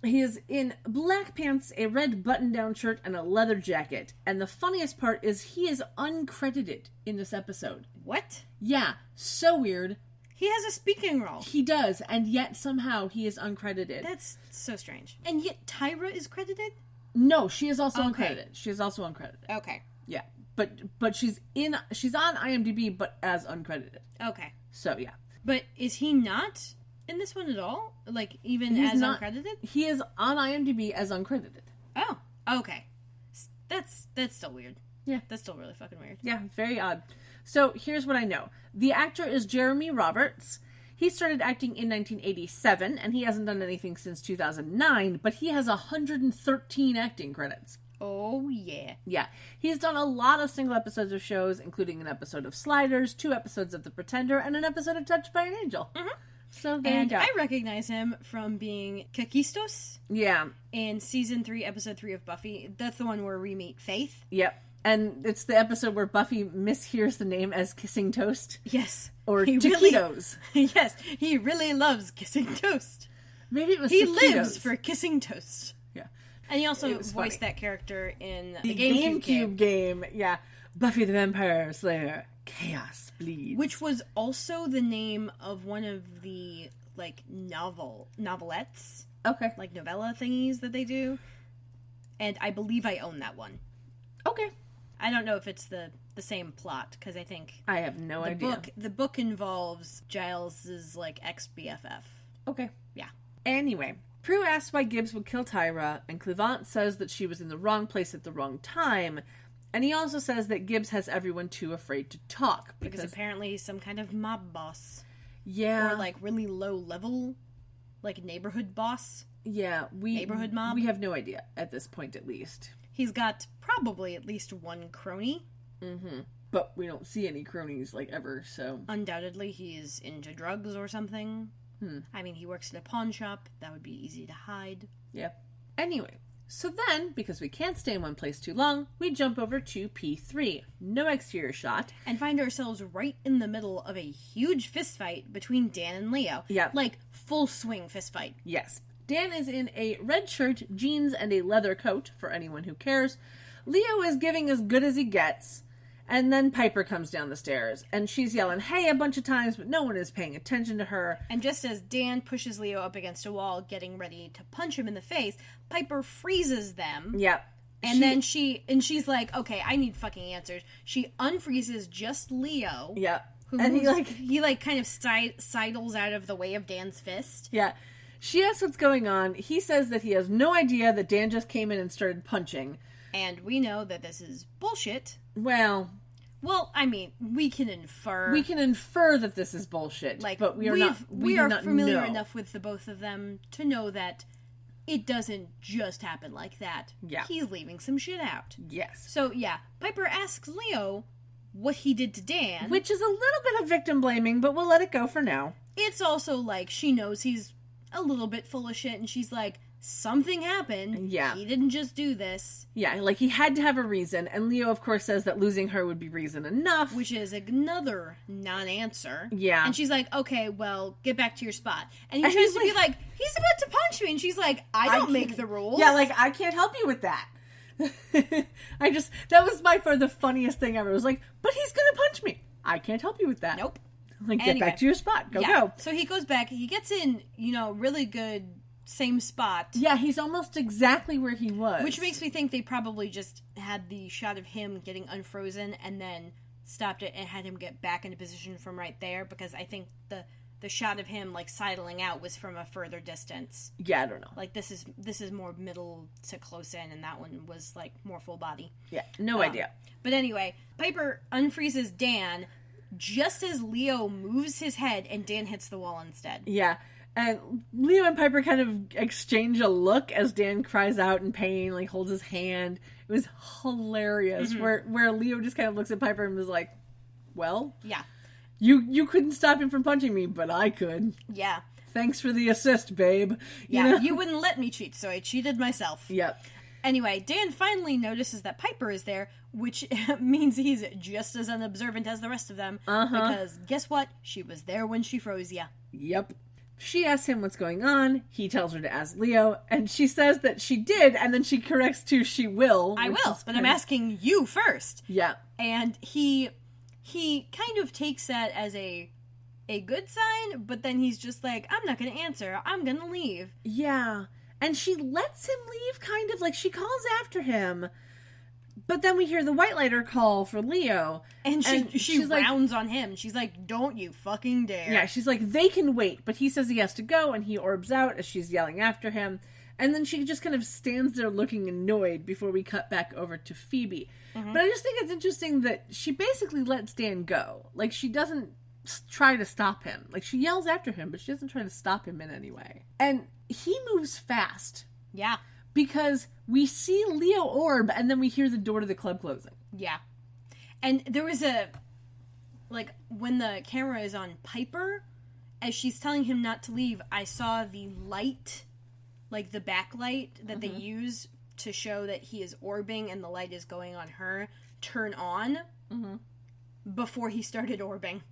He is in black pants, a red button-down shirt, and a leather jacket. And the funniest part is he is uncredited in this episode. What? Yeah, so weird. He has a speaking role. He does, and yet somehow he is uncredited. That's so strange. And yet Tyra is credited? No, she is also uncredited. She is also uncredited. Okay. Yeah, but she's on IMDb, but as uncredited. Okay. So yeah. But is he not in this one at all? Like, even He's as not, uncredited? He is on IMDb as uncredited. Oh, okay. That's still weird. Yeah. That's still really fucking weird. Yeah, very odd. So here's what I know. The actor is Jeremy Roberts. He started acting in 1987, and he hasn't done anything since 2009, but he has 113 acting credits. Oh, yeah. Yeah. He's done a lot of single episodes of shows, including an episode of Sliders, 2 episodes of The Pretender, and an episode of Touched by an Angel. Mm-hmm. So there you go. I recognize him from being Kakistos. Yeah. In season 3, episode 3 of Buffy. That's the one where we meet Faith. Yep. And it's the episode where Buffy mishears the name as Kissing Toast. Yes. Or Taquitos. Yes, he really loves Kissing Toast. Maybe it was He Taquitos. lives for Kissing Toast. Yeah. And he also voiced funny. That character in the GameCube game. Yeah. Buffy the Vampire Slayer. Chaos Bleeds. Which was also the name of one of the, like, novelettes. Okay. Like, novella thingies that they do. And I believe I own that one. Okay. I don't know if it's the same plot, because I think... I have no idea. The book involves Giles's, like, ex-BFF. Okay. Yeah. Anyway, Prue asks why Gibbs would kill Tyra, and Clevant says that she was in the wrong place at the wrong time, and he also says that Gibbs has everyone too afraid to talk. Because apparently he's some kind of mob boss. Yeah. Or, like, really low level, like, neighborhood boss. Yeah. Neighborhood mob. We have no idea, at this point at least. He's got probably at least one crony. Mm-hmm. But we don't see any cronies, like, ever, so... Undoubtedly, he's into drugs or something. I mean, he works at a pawn shop. That would be easy to hide. Yeah. Anyway, so then, because we can't stay in one place too long, we jump over to P3. No exterior shot. And find ourselves right in the middle of a huge fist fight between Dan and Leo. Yeah. Like, full swing fist fight. Yes. Dan is in a red shirt, jeans, and a leather coat, for anyone who cares. Leo is giving as good as he gets. And then Piper comes down the stairs, and she's yelling, hey, a bunch of times, but no one is paying attention to her. And just as Dan pushes Leo up against a wall, getting ready to punch him in the face, Piper freezes them. Yep. And then she's like, okay, I need fucking answers. She unfreezes just Leo. Yeah. And he kind of sidles out of the way of Dan's fist. Yeah. She asks what's going on. He says that he has no idea that Dan just came in and started punching. And we know that this is bullshit. Well, I mean, we can infer. We can infer that this is bullshit, but we are familiar enough with the both of them to know that it doesn't just happen like that. Yeah. He's leaving some shit out. Yes. So, yeah, Piper asks Leo what he did to Dan. Which is a little bit of victim blaming, but we'll let it go for now. It's also like she knows he's a little bit full of shit, and she's like, something happened. Yeah. He didn't just do this. Yeah, like he had to have a reason, and Leo, of course, says that losing her would be reason enough. Which is another non-answer. Yeah. And she's like, okay, well, get back to your spot. And he tries to be like, he's about to punch me. And she's like, I don't make the rules. Yeah, like, I can't help you with that. That was by far the funniest thing ever. It was like, but he's gonna punch me. I can't help you with that. Nope. Like, get back to your spot. Go. So he goes back. He gets in, really good same spot. Yeah, he's almost exactly where he was. Which makes me think they probably just had the shot of him getting unfrozen and then stopped it and had him get back into position from right there, because I think the shot of him, like, sidling out was from a further distance. Yeah, I don't know. Like, this is more middle to close in, and that one was, like, more full body. Yeah, no idea. But anyway, Piper unfreezes Dan just as Leo moves his head, and Dan hits the wall instead. Yeah. And Leo and Piper kind of exchange a look as Dan cries out in pain, like holds his hand. It was hilarious. Mm-hmm. Where Leo just kind of looks at Piper and was like, well, yeah, you couldn't stop him from punching me, but I could. Yeah. Thanks for the assist, babe. Yeah, you wouldn't let me cheat, so I cheated myself. Yep. Anyway, Dan finally notices that Piper is there, which means he's just as unobservant as the rest of them. Because guess what? She was there when she froze ya. Yep. She asks him what's going on. He tells her to ask Leo, and she says that she did, and then she corrects to she will. I will, but I'm asking you first. Yeah. And he kind of takes that as a good sign, but then he's just like, I'm not going to answer. I'm going to leave. Yeah. And she lets him leave, kind of, like, she calls after him. But then we hear the white lighter call for Leo. And she rounds on him. She's like, don't you fucking dare. Yeah, she's like, they can wait. But he says he has to go, and he orbs out as she's yelling after him. And then she just kind of stands there looking annoyed before we cut back over to Phoebe. But I just think it's interesting that she basically lets Dan go. Like, she doesn't try to stop him. Like, she yells after him, but she doesn't try to stop him in any way. And he moves fast. Yeah. Because we see Leo orb, and then we hear the door to the club closing. Yeah. And there was when the camera is on Piper, as she's telling him not to leave, I saw the light, like the backlight that they use to show that he is orbing and the light is going on her, turn on before he started orbing.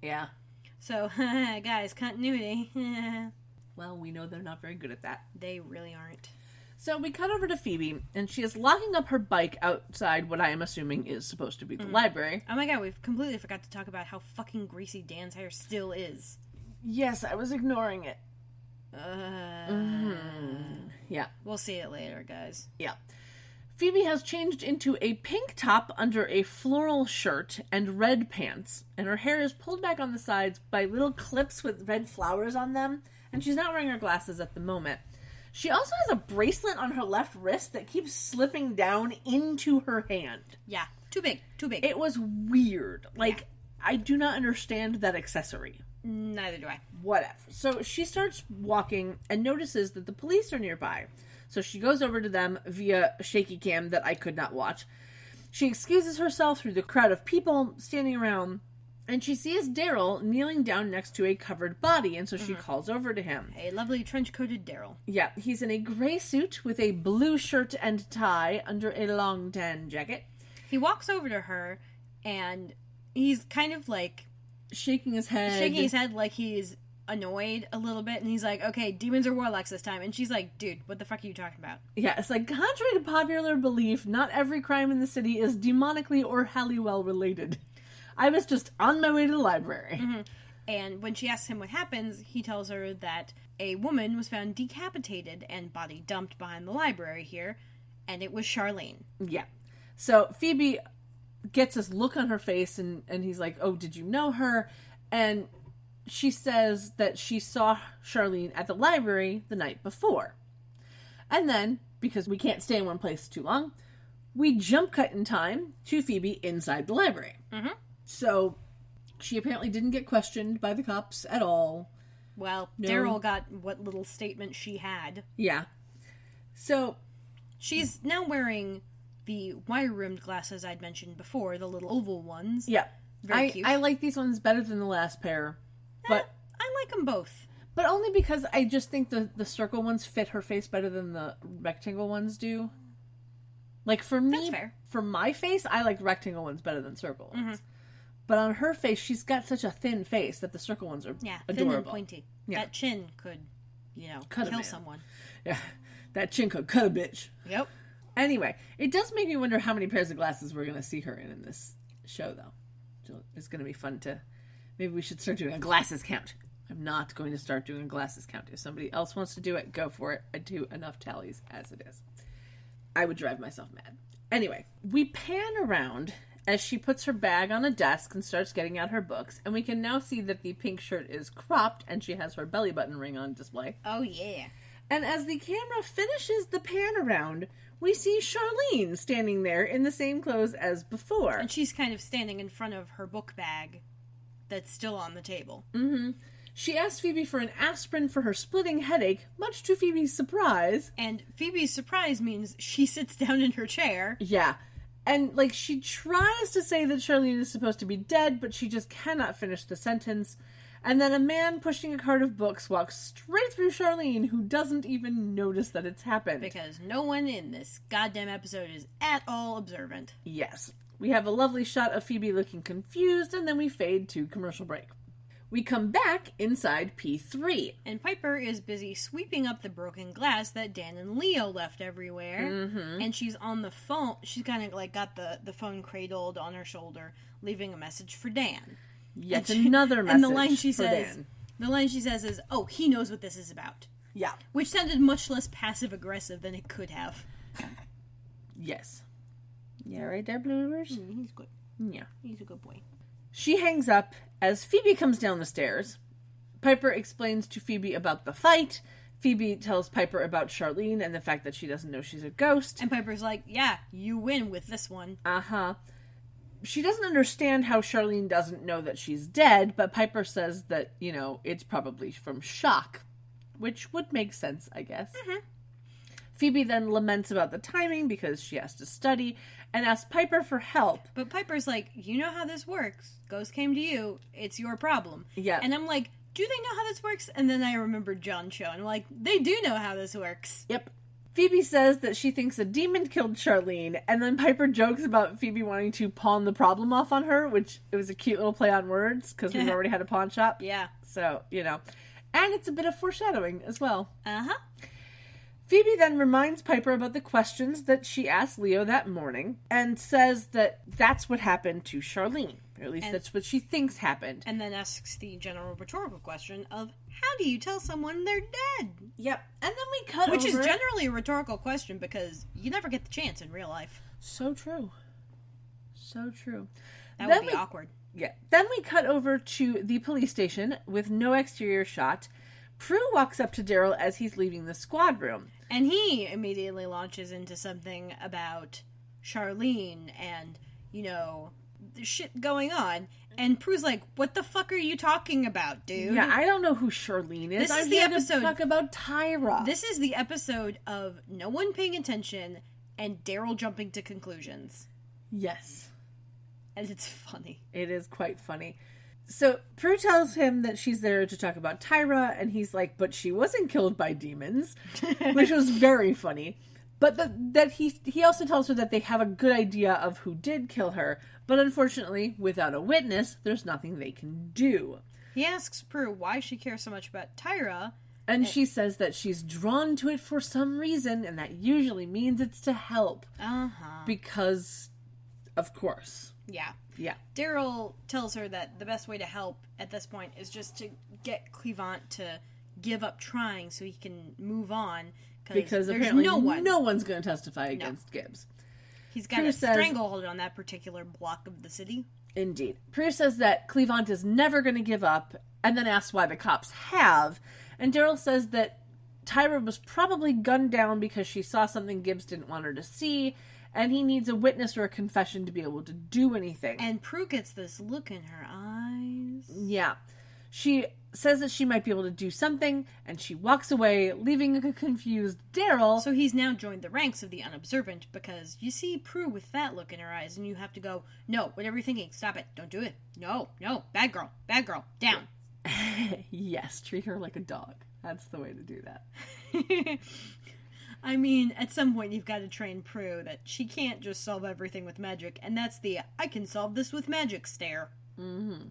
Yeah. So, guys, continuity. Well, we know they're not very good at that. They really aren't. So we cut over to Phoebe, and she is locking up her bike outside what I am assuming is supposed to be the library. Oh my god, we've completely forgot to talk about how fucking greasy Dan's hair still is. Yes, I was ignoring it. Yeah. We'll see it later, guys. Yeah. Phoebe has changed into a pink top under a floral shirt and red pants, and her hair is pulled back on the sides by little clips with red flowers on them, and she's not wearing her glasses at the moment. She also has a bracelet on her left wrist that keeps slipping down into her hand. Yeah, too big. It was weird. Like, I do not understand that accessory. Neither do I. Whatever. So she starts walking and notices that the police are nearby. So she goes over to them via a shaky cam that I could not watch. She excuses herself through the crowd of people standing around, and she sees Daryl kneeling down next to a covered body, and so she calls over to him. A lovely trench-coated Daryl. Yeah, he's in a gray suit with a blue shirt and tie under a long tan jacket. He walks over to her, and he's kind of like... Shaking his head like he's annoyed a little bit, and he's like, okay, demons or warlocks this time. And she's like, dude, what the fuck are you talking about? Yeah, it's like, contrary to popular belief, not every crime in the city is demonically or Halliwell related. I was just on my way to the library. And when she asks him what happens, he tells her that a woman was found decapitated and body dumped behind the library here, and it was Charlene. Yeah. So Phoebe gets this look on her face, and he's like, oh, did you know her? And she says that she saw Charlene at the library the night before. And then, because we can't stay in one place too long, we jump cut in time to Phoebe inside the library. So she apparently didn't get questioned by the cops at all. Well, no. Daryl got what little statement she had. Yeah. So she's now wearing the wire-rimmed glasses I'd mentioned before, the little oval ones. Yeah. Very cute. I like these ones better than the last pair. But I like them both. But only because I just think the circle ones fit her face better than the rectangle ones do. Like, for me, that's fair. For my face, I like rectangle ones better than circle ones. But on her face, she's got such a thin face that the circle ones are adorable. Thin and pointy. Yeah. That chin could, kill someone. Yeah, that chin could cut a bitch. Yep. Anyway, it does make me wonder how many pairs of glasses we're going to see her in this show, though. So it's going to be fun to... Maybe we should start doing a glasses count. I'm not going to start doing a glasses count. If somebody else wants to do it, go for it. I do enough tallies as it is. I would drive myself mad. Anyway, we pan around as she puts her bag on a desk and starts getting out her books, and we can now see that the pink shirt is cropped and she has her belly button ring on display. Oh, yeah. And as the camera finishes the pan around, we see Charlene standing there in the same clothes as before. And she's kind of standing in front of her book bag that's still on the table. She asks Phoebe for an aspirin for her splitting headache, much to Phoebe's surprise. And Phoebe's surprise means she sits down in her chair. Yeah. And, she tries to say that Charlene is supposed to be dead, but she just cannot finish the sentence. And then a man pushing a cart of books walks straight through Charlene, who doesn't even notice that it's happened. Because no one in this goddamn episode is at all observant. Yes. We have a lovely shot of Phoebe looking confused, and then we fade to commercial break. We come back inside P3. And Piper is busy sweeping up the broken glass that Dan and Leo left everywhere. Mm-hmm. And she's on the phone. She's kind of like got the phone cradled on her shoulder, leaving a message for Dan. Yet another message. And the line she for says, Dan. the line she says is, "Oh, he knows what this is about." Yeah. Which sounded much less passive aggressive than it could have. Yes. Yeah, right there, Bloomers? He's good. Yeah. He's a good boy. She hangs up as Phoebe comes down the stairs. Piper explains to Phoebe about the fight. Phoebe tells Piper about Charlene and the fact that she doesn't know she's a ghost. And Piper's like, "Yeah, you win with this one." Uh-huh. She doesn't understand how Charlene doesn't know that she's dead, but Piper says that, it's probably from shock, which would make sense, I guess. Mm-hmm. Phoebe then laments about the timing because she has to study and asks Piper for help. But Piper's like, "You know how this works. Ghost came to you. It's your problem." Yeah. And I'm like, do they know how this works? And then I remembered John's show, and I'm like, they do know how this works. Yep. Phoebe says that she thinks a demon killed Charlene, and then Piper jokes about Phoebe wanting to pawn the problem off on her, which it was a cute little play on words, because we've already had a pawn shop. Yeah. So, And it's a bit of foreshadowing as well. Uh-huh. Phoebe then reminds Piper about the questions that she asked Leo that morning, and says that that's what happened to Charlene. Or at least that's what she thinks happened. And then asks the general rhetorical question of, how do you tell someone they're dead? Yep. And then we cut Which over... is generally a rhetorical question because you never get the chance in real life. So true. So true. That would be awkward. Yeah. Then we cut over to the police station with no exterior shot. Prue walks up to Daryl as he's leaving the squad room. And he immediately launches into something about Charlene and, the shit going on. And Prue's like, "What the fuck are you talking about, dude?" Yeah, I don't know who Charlene is. This is the episode. Talk about Tyra. This is the episode of no one paying attention and Daryl jumping to conclusions. Yes. And it's funny. It is quite funny. So Prue tells him that she's there to talk about Tyra, and he's like, "But she wasn't killed by demons," which was very funny. But that he also tells her that they have a good idea of who did kill her, but unfortunately, without a witness, there's nothing they can do. He asks Prue why she cares so much about Tyra, and she says that she's drawn to it for some reason, and that usually means it's to help. Uh-huh. Because, of course. Yeah. Yeah. Daryl tells her that the best way to help at this point is just to get Cleavant to give up trying so he can move on. Because there's apparently no one's going to testify against Gibbs. He's got a stranglehold on that particular block of the city. Indeed. Prue says that Cleavant is never going to give up, and then asks why the cops have. And Daryl says that Tyra was probably gunned down because she saw something Gibbs didn't want her to see, and he needs a witness or a confession to be able to do anything. And Prue gets this look in her eyes. Yeah. She says that she might be able to do something, and she walks away, leaving a confused Daryl. So he's now joined the ranks of the unobservant, because you see Prue with that look in her eyes, and you have to go, "No, whatever you're thinking, stop it, don't do it. No, bad girl, down." Yes, treat her like a dog. That's the way to do that. I mean, at some point you've got to train Prue that she can't just solve everything with magic, and that's the "I can solve this with magic" stare. Mm-hmm.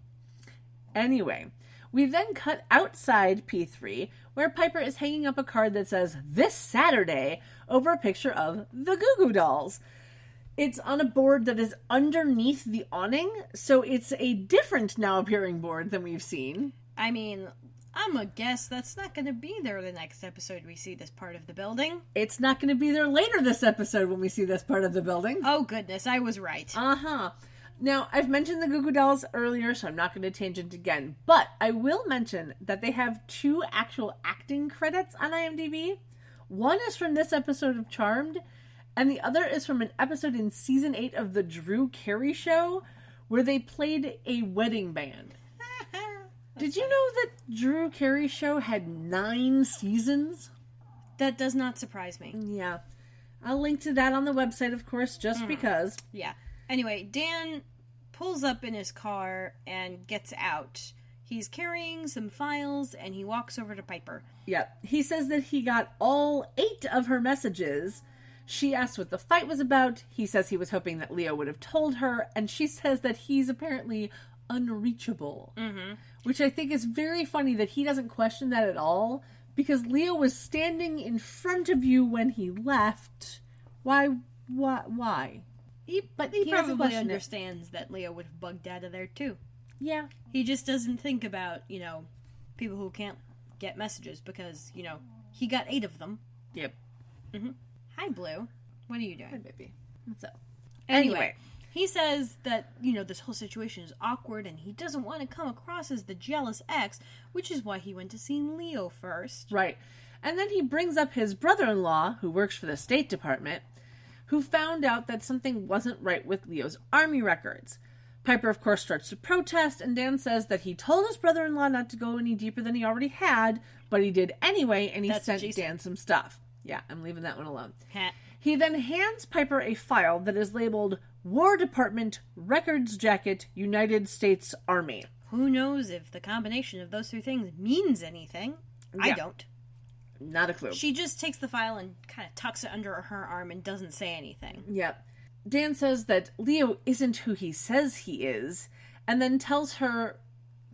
Anyway, we then cut outside P3, where Piper is hanging up a card that says, "This Saturday," over a picture of the Goo Goo Dolls. It's on a board that is underneath the awning, so it's a different now appearing board than we've seen. I mean, I'm a guess that's not going to be there the next episode we see this part of the building. It's not going to be there later this episode when we see this part of the building. Oh goodness, I was right. Uh-huh. Now, I've mentioned the Goo Goo Dolls earlier, so I'm not going to tangent again. But I will mention that they have 2 actual acting credits on IMDb. One is from this episode of Charmed, and the other is from an episode in Season 8 of The Drew Carey Show, where they played a wedding band. Did you know that Drew Carey Show had 9 seasons? That does not surprise me. Yeah. I'll link to that on the website, of course, just because. Yeah. Anyway, Dan pulls up in his car and gets out. He's carrying some files, and he walks over to Piper. Yep. He says that he got all 8 of her messages. She asks what the fight was about. He says he was hoping that Leo would have told her, and she says that he's apparently unreachable. Mm-hmm. Which I think is very funny that he doesn't question that at all, because Leo was standing in front of you when he left. Why? He probably understands that Leo would have bugged out of there, too. Yeah. He just doesn't think about, people who can't get messages because, he got 8 of them. Yep. Mm-hmm. Hi, Blue. What are you doing? Hi, baby. What's up? Anyway, he says that, this whole situation is awkward and he doesn't want to come across as the jealous ex, which is why he went to see Leo first. Right. And then he brings up his brother-in-law, who works for the State Department, who found out that something wasn't right with Leo's army records. Piper, of course, starts to protest, and Dan says that he told his brother-in-law not to go any deeper than he already had, but he did anyway, and he sent Dan some stuff. Yeah, I'm leaving that one alone. He then hands Piper a file that is labeled War Department Records Jacket, United States Army. Who knows if the combination of those 2 things means anything? Yeah. I don't. Not a clue. She just takes the file and kind of tucks it under her arm and doesn't say anything. Yep. Dan says that Leo isn't who he says he is, and then tells her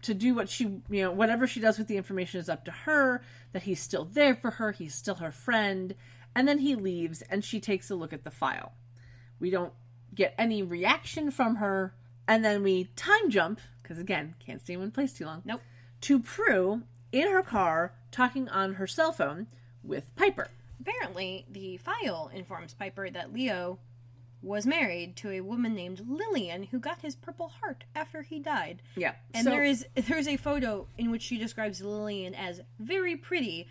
to do what she, whatever she does with the information is up to her, that he's still there for her, he's still her friend, and then he leaves, and she takes a look at the file. We don't get any reaction from her, and then we time jump, because again, can't stay in one place too long. Nope. To Prue, in her car, talking on her cell phone with Piper. Apparently, the file informs Piper that Leo was married to a woman named Lillian who got his Purple Heart after he died. Yeah. And there's a photo in which she describes Lillian as very pretty,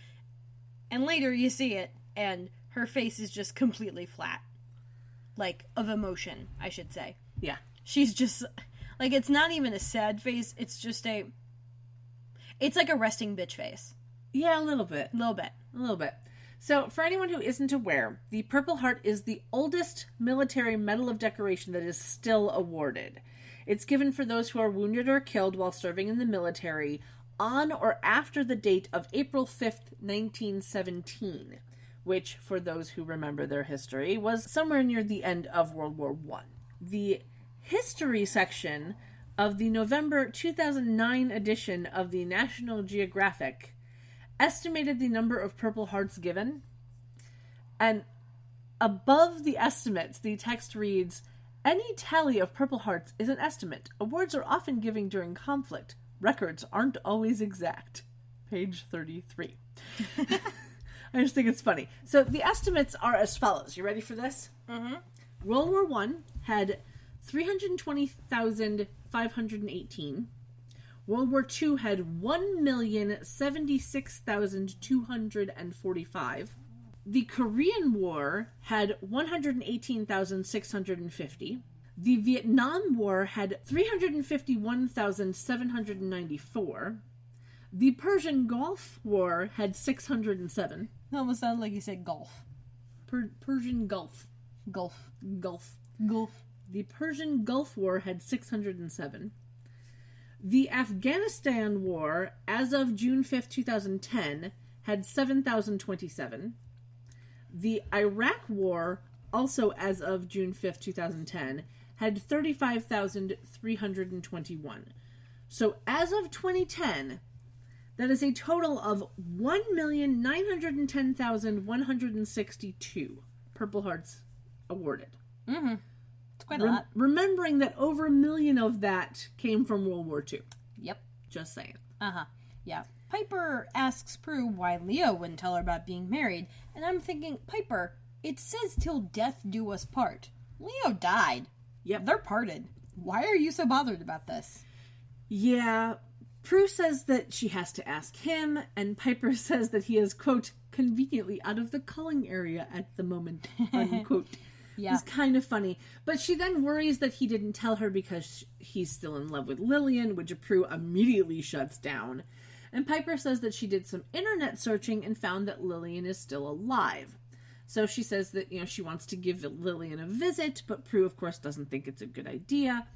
and later you see it, and her face is just completely flat. Like, of emotion, I should say. Yeah. She's just, like, it's not even a sad face, it's just it's like a resting bitch face. Yeah, a little bit. A little bit. So, for anyone who isn't aware, the Purple Heart is the oldest military medal of decoration that is still awarded. It's given for those who are wounded or killed while serving in the military on or after the date of April 5th, 1917, which, for those who remember their history, was somewhere near the end of World War I. The history section of the November 2009 edition of the National Geographic estimated the number of Purple Hearts given, and above the estimates, the text reads, "Any tally of Purple Hearts is an estimate. Awards are often given during conflict. Records aren't always exact." Page 33. I just think it's funny. So the estimates are as follows. You ready for this? Mm-hmm. World War I had 320,518. World War II had 1,076,245. The Korean War had 118,650. The Vietnam War had 351,794. The Persian Gulf War had 607. That almost sounded like you said golf. Persian Gulf. Gulf. The Persian Gulf War had 607. The Afghanistan War, as of June 5th, 2010, had 7,027. The Iraq War, also as of June 5th, 2010, had 35,321. So as of 2010, that is a total of 1,910,162 Purple Hearts awarded. Mm-hmm. It's quite a lot. Remembering that over 1 million of that came from World War II. Yep. Just saying. Uh-huh. Yeah. Piper asks Prue why Leo wouldn't tell her about being married, and I'm thinking, Piper, it says till death do us part. Leo died. Yep. They're parted. Why are you so bothered about this? Yeah. Prue says that she has to ask him, and Piper says that he is, quote, conveniently out of the culling area at the moment, unquote. Yeah. It's kind of funny. But she then worries that he didn't tell her because he's still in love with Lillian, which Prue immediately shuts down. And Piper says that she did some internet searching and found that Lillian is still alive. So she says that, she wants to give Lillian a visit, but Prue, of course, doesn't think it's a good idea.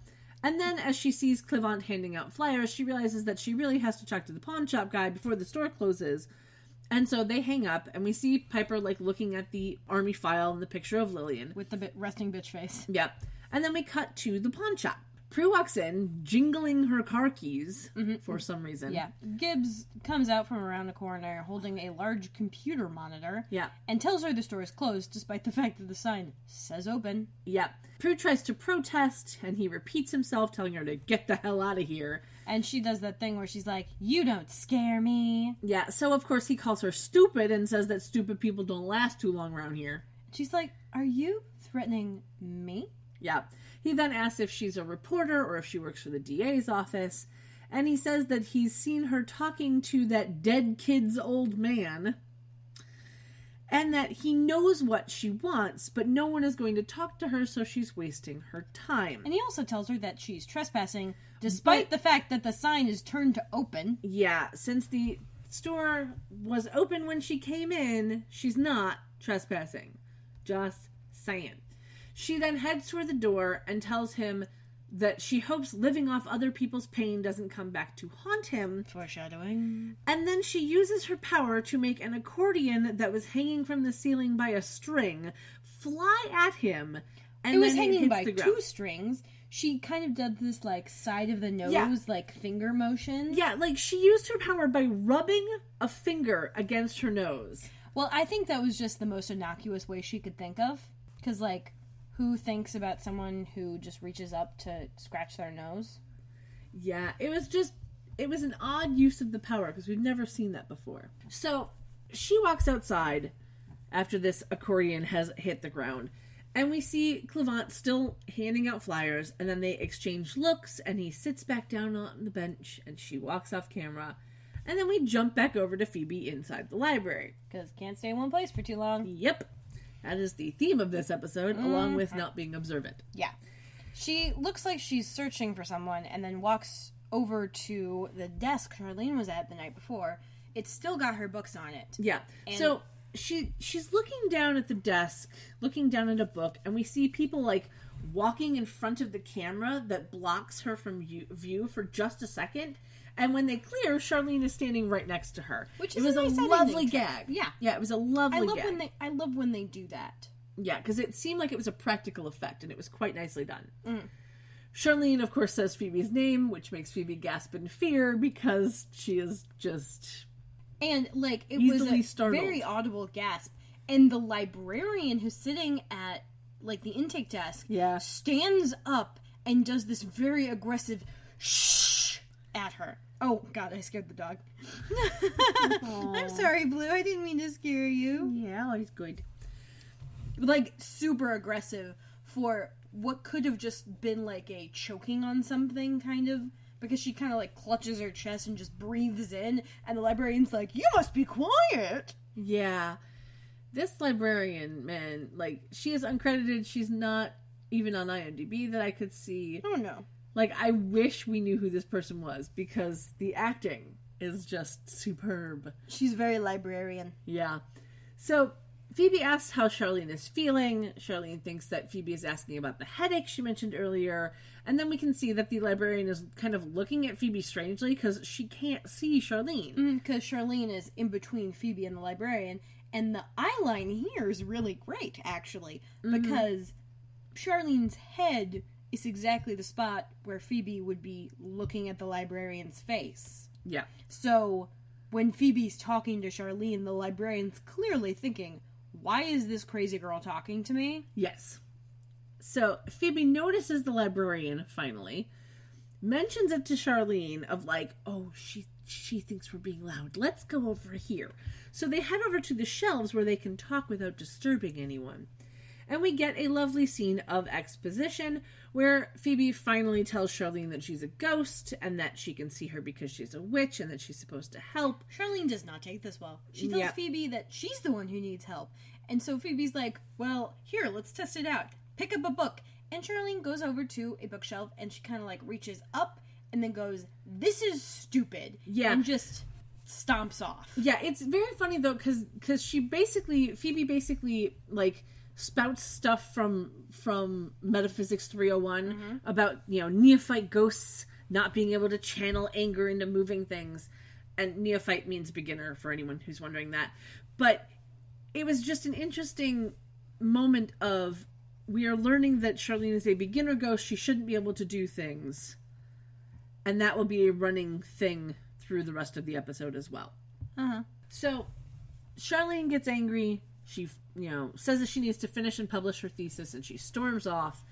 And then as she sees Clivant handing out flyers, she realizes that she really has to talk to the pawn shop guy before the store closes. And so they hang up, and we see Piper, like, looking at the army file and the picture of Lillian. With the resting bitch face. Yep. And then we cut to the pawn shop. Prue walks in, jingling her car keys for some reason. Yeah. Gibbs comes out from around the corner holding a large computer monitor. Yeah. And tells her the store is closed despite the fact that the sign says open. Yep. Prue tries to protest, and he repeats himself, telling her to get the hell out of here. And she does that thing where she's like, you don't scare me. Yeah, so of course he calls her stupid and says that stupid people don't last too long around here. She's like, are you threatening me? Yeah. He then asks if she's a reporter or if she works for the DA's office. And he says that he's seen her talking to that dead kid's old man. And that he knows what she wants, but no one is going to talk to her, so she's wasting her time. And he also tells her that she's trespassing, despite the fact that the sign is turned to open. Yeah, since the store was open when she came in, she's not trespassing. Just saying. She then heads toward the door and tells him that she hopes living off other people's pain doesn't come back to haunt him. Foreshadowing. And then she uses her power to make an accordion that was hanging from the ceiling by a string fly at him. And it was then hanging by the ground. 2 strings. She kind of did this, like, side of the nose, like, finger motion. Yeah, like, she used her power by rubbing a finger against her nose. Well, I think that was just the most innocuous way she could think of. Because, like, who thinks about someone who just reaches up to scratch their nose? Yeah, it was an odd use of the power, because we've never seen that before. So, she walks outside after this accordion has hit the ground. And we see Clivant still handing out flyers, and then they exchange looks, and he sits back down on the bench, and she walks off camera. And then we jump back over to Phoebe inside the library. Because can't stay in one place for too long. Yep. That is the theme of this episode, along with not being observant. Yeah. She looks like she's searching for someone, and then walks over to the desk Charlene was at the night before. It's still got her books on it. Yeah. And so she's looking down at the desk, looking down at a book, and we see people, like, walking in front of the camera that blocks her from view for just a second. And when they clear, Charlene is standing right next to her. Which is a nice lovely gag. Yeah. Yeah, it was a lovely gag. I love when they do that. Yeah, because it seemed like it was a practical effect, and it was quite nicely done. Charlene, of course, says Phoebe's name, which makes Phoebe gasp in fear, because she is just... And, like, it easily was a startled. very audible gasp. And the librarian who's sitting at, like, the intake desk stands up and does this very aggressive shh at her. Oh, God, I scared the dog. I'm sorry, Blue. I didn't mean to scare you. Yeah, he's good. Like, super aggressive for what could have just been, like, a choking on something, kind of. Because she kind of, like, clutches her chest and just breathes in. And the librarian's like, you must be quiet. Yeah. This librarian, man, like, she is uncredited. She's not even on IMDb that I could see. Oh, no. Like, I wish we knew who this person was, because the acting is just superb. She's very librarian. Yeah. So, Phoebe asks how Charlene is feeling. Charlene thinks that Phoebe is asking about the headache she mentioned earlier. And then we can see that the librarian is kind of looking at Phoebe strangely, because she can't see Charlene. Because Charlene is in between Phoebe and the librarian. And the eyeline here is really great, actually. Because Charlene's head is exactly the spot where Phoebe would be looking at the librarian's face. Yeah. So, when Phoebe's talking to Charlene, the librarian's clearly thinking, why is this crazy girl talking to me? Yes. So, Phoebe notices the librarian, finally, mentions it to Charlene of like, oh, she thinks we're being loud. Let's go over here. So they head over to the shelves where they can talk without disturbing anyone. And we get a lovely scene of exposition where Phoebe finally tells Charlene that she's a ghost and that she can see her because she's a witch and that she's supposed to help. Charlene does not take this well. She tells Phoebe that she's the one who needs help. And so Phoebe's like, well, here, let's test it out. Pick up a book. And Charlene goes over to a bookshelf and she kind of like reaches up and then goes, this is stupid. Yeah. And just stomps off. Yeah, it's very funny though because Phoebe basically like spouts stuff from Metaphysics 301 about, neophyte ghosts not being able to channel anger into moving things. And neophyte means beginner, for anyone who's wondering that. But it was just an interesting moment of, we are learning that Charlene is a beginner ghost. She shouldn't be able to do things. And that will be a running thing through the rest of the episode as well. So Charlene gets angry. She, says that she needs to finish and publish her thesis, and she storms off.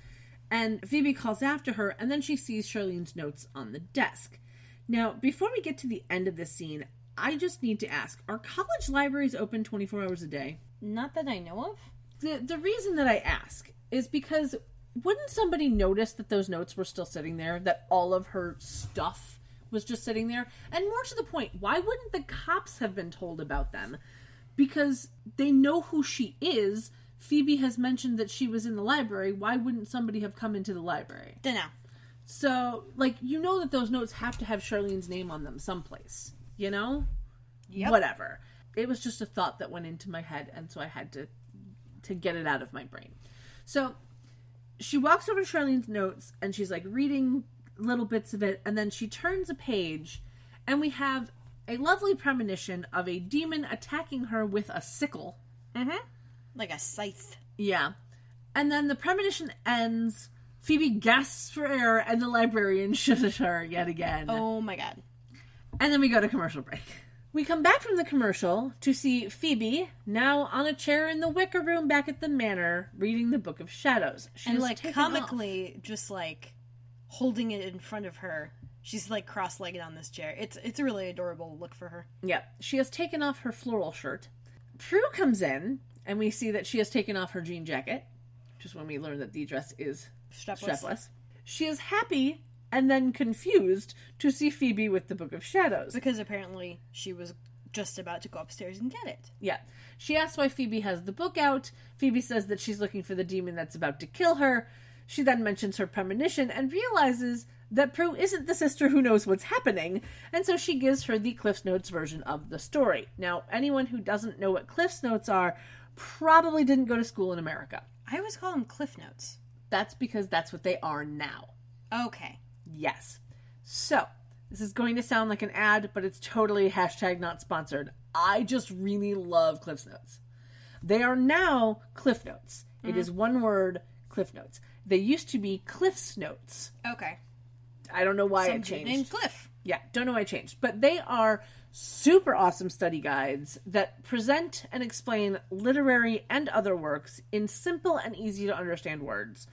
And Phoebe calls after her, and then she sees Charlene's notes on the desk. Now, before we get to the end of this scene, I just need to ask, are college libraries open 24 hours a day? Not that I know of. The reason that I ask is because wouldn't somebody notice that those notes were still sitting there, that all of her stuff was just sitting there? And more to the point, why wouldn't the cops have been told about them? Because they know who she is. Phoebe has mentioned that she was in the library. Why wouldn't somebody have come into the library? Dunno. So, that those notes have to have Charlene's name on them someplace. Yep. Whatever. It was just a thought that went into my head, and so I had to get it out of my brain. So, she walks over to Charlene's notes, and she's, reading little bits of it, and then she turns a page, and we have a lovely premonition of a demon attacking her with a sickle. Like a scythe. Yeah. And then the premonition ends, Phoebe gasps for air, and the librarian shushes her yet again. Oh my god. And then we go to commercial break. We come back from the commercial to see Phoebe, now on a chair in the wicker room back at the manor, reading the Book of Shadows. And comically, just holding it in front of her. She's cross-legged on this chair. It's a really adorable look for her. Yeah. She has taken off her floral shirt. Prue comes in, and we see that she has taken off her jean jacket, which is when we learn that the dress is strapless. She is happy and then confused to see Phoebe with the Book of Shadows. Because apparently she was just about to go upstairs and get it. Yeah. She asks why Phoebe has the book out. Phoebe says that she's looking for the demon that's about to kill her. She then mentions her premonition and realizes that Prue isn't the sister who knows what's happening, and so she gives her the Cliff's Notes version of the story. Now, anyone who doesn't know what Cliff's Notes are probably didn't go to school in America. I always call them Cliff Notes. That's because that's what they are now. Okay. Yes. So, this is going to sound like an ad, but it's totally #not sponsored. I just really love Cliff's Notes. They are now Cliff Notes. It is one word, Cliff Notes. They used to be Cliff's Notes. Okay. I don't know why Some it changed. named Cliff. Yeah, don't know why it changed. But they are super awesome study guides that present and explain literary and other works in simple and easy to understand words.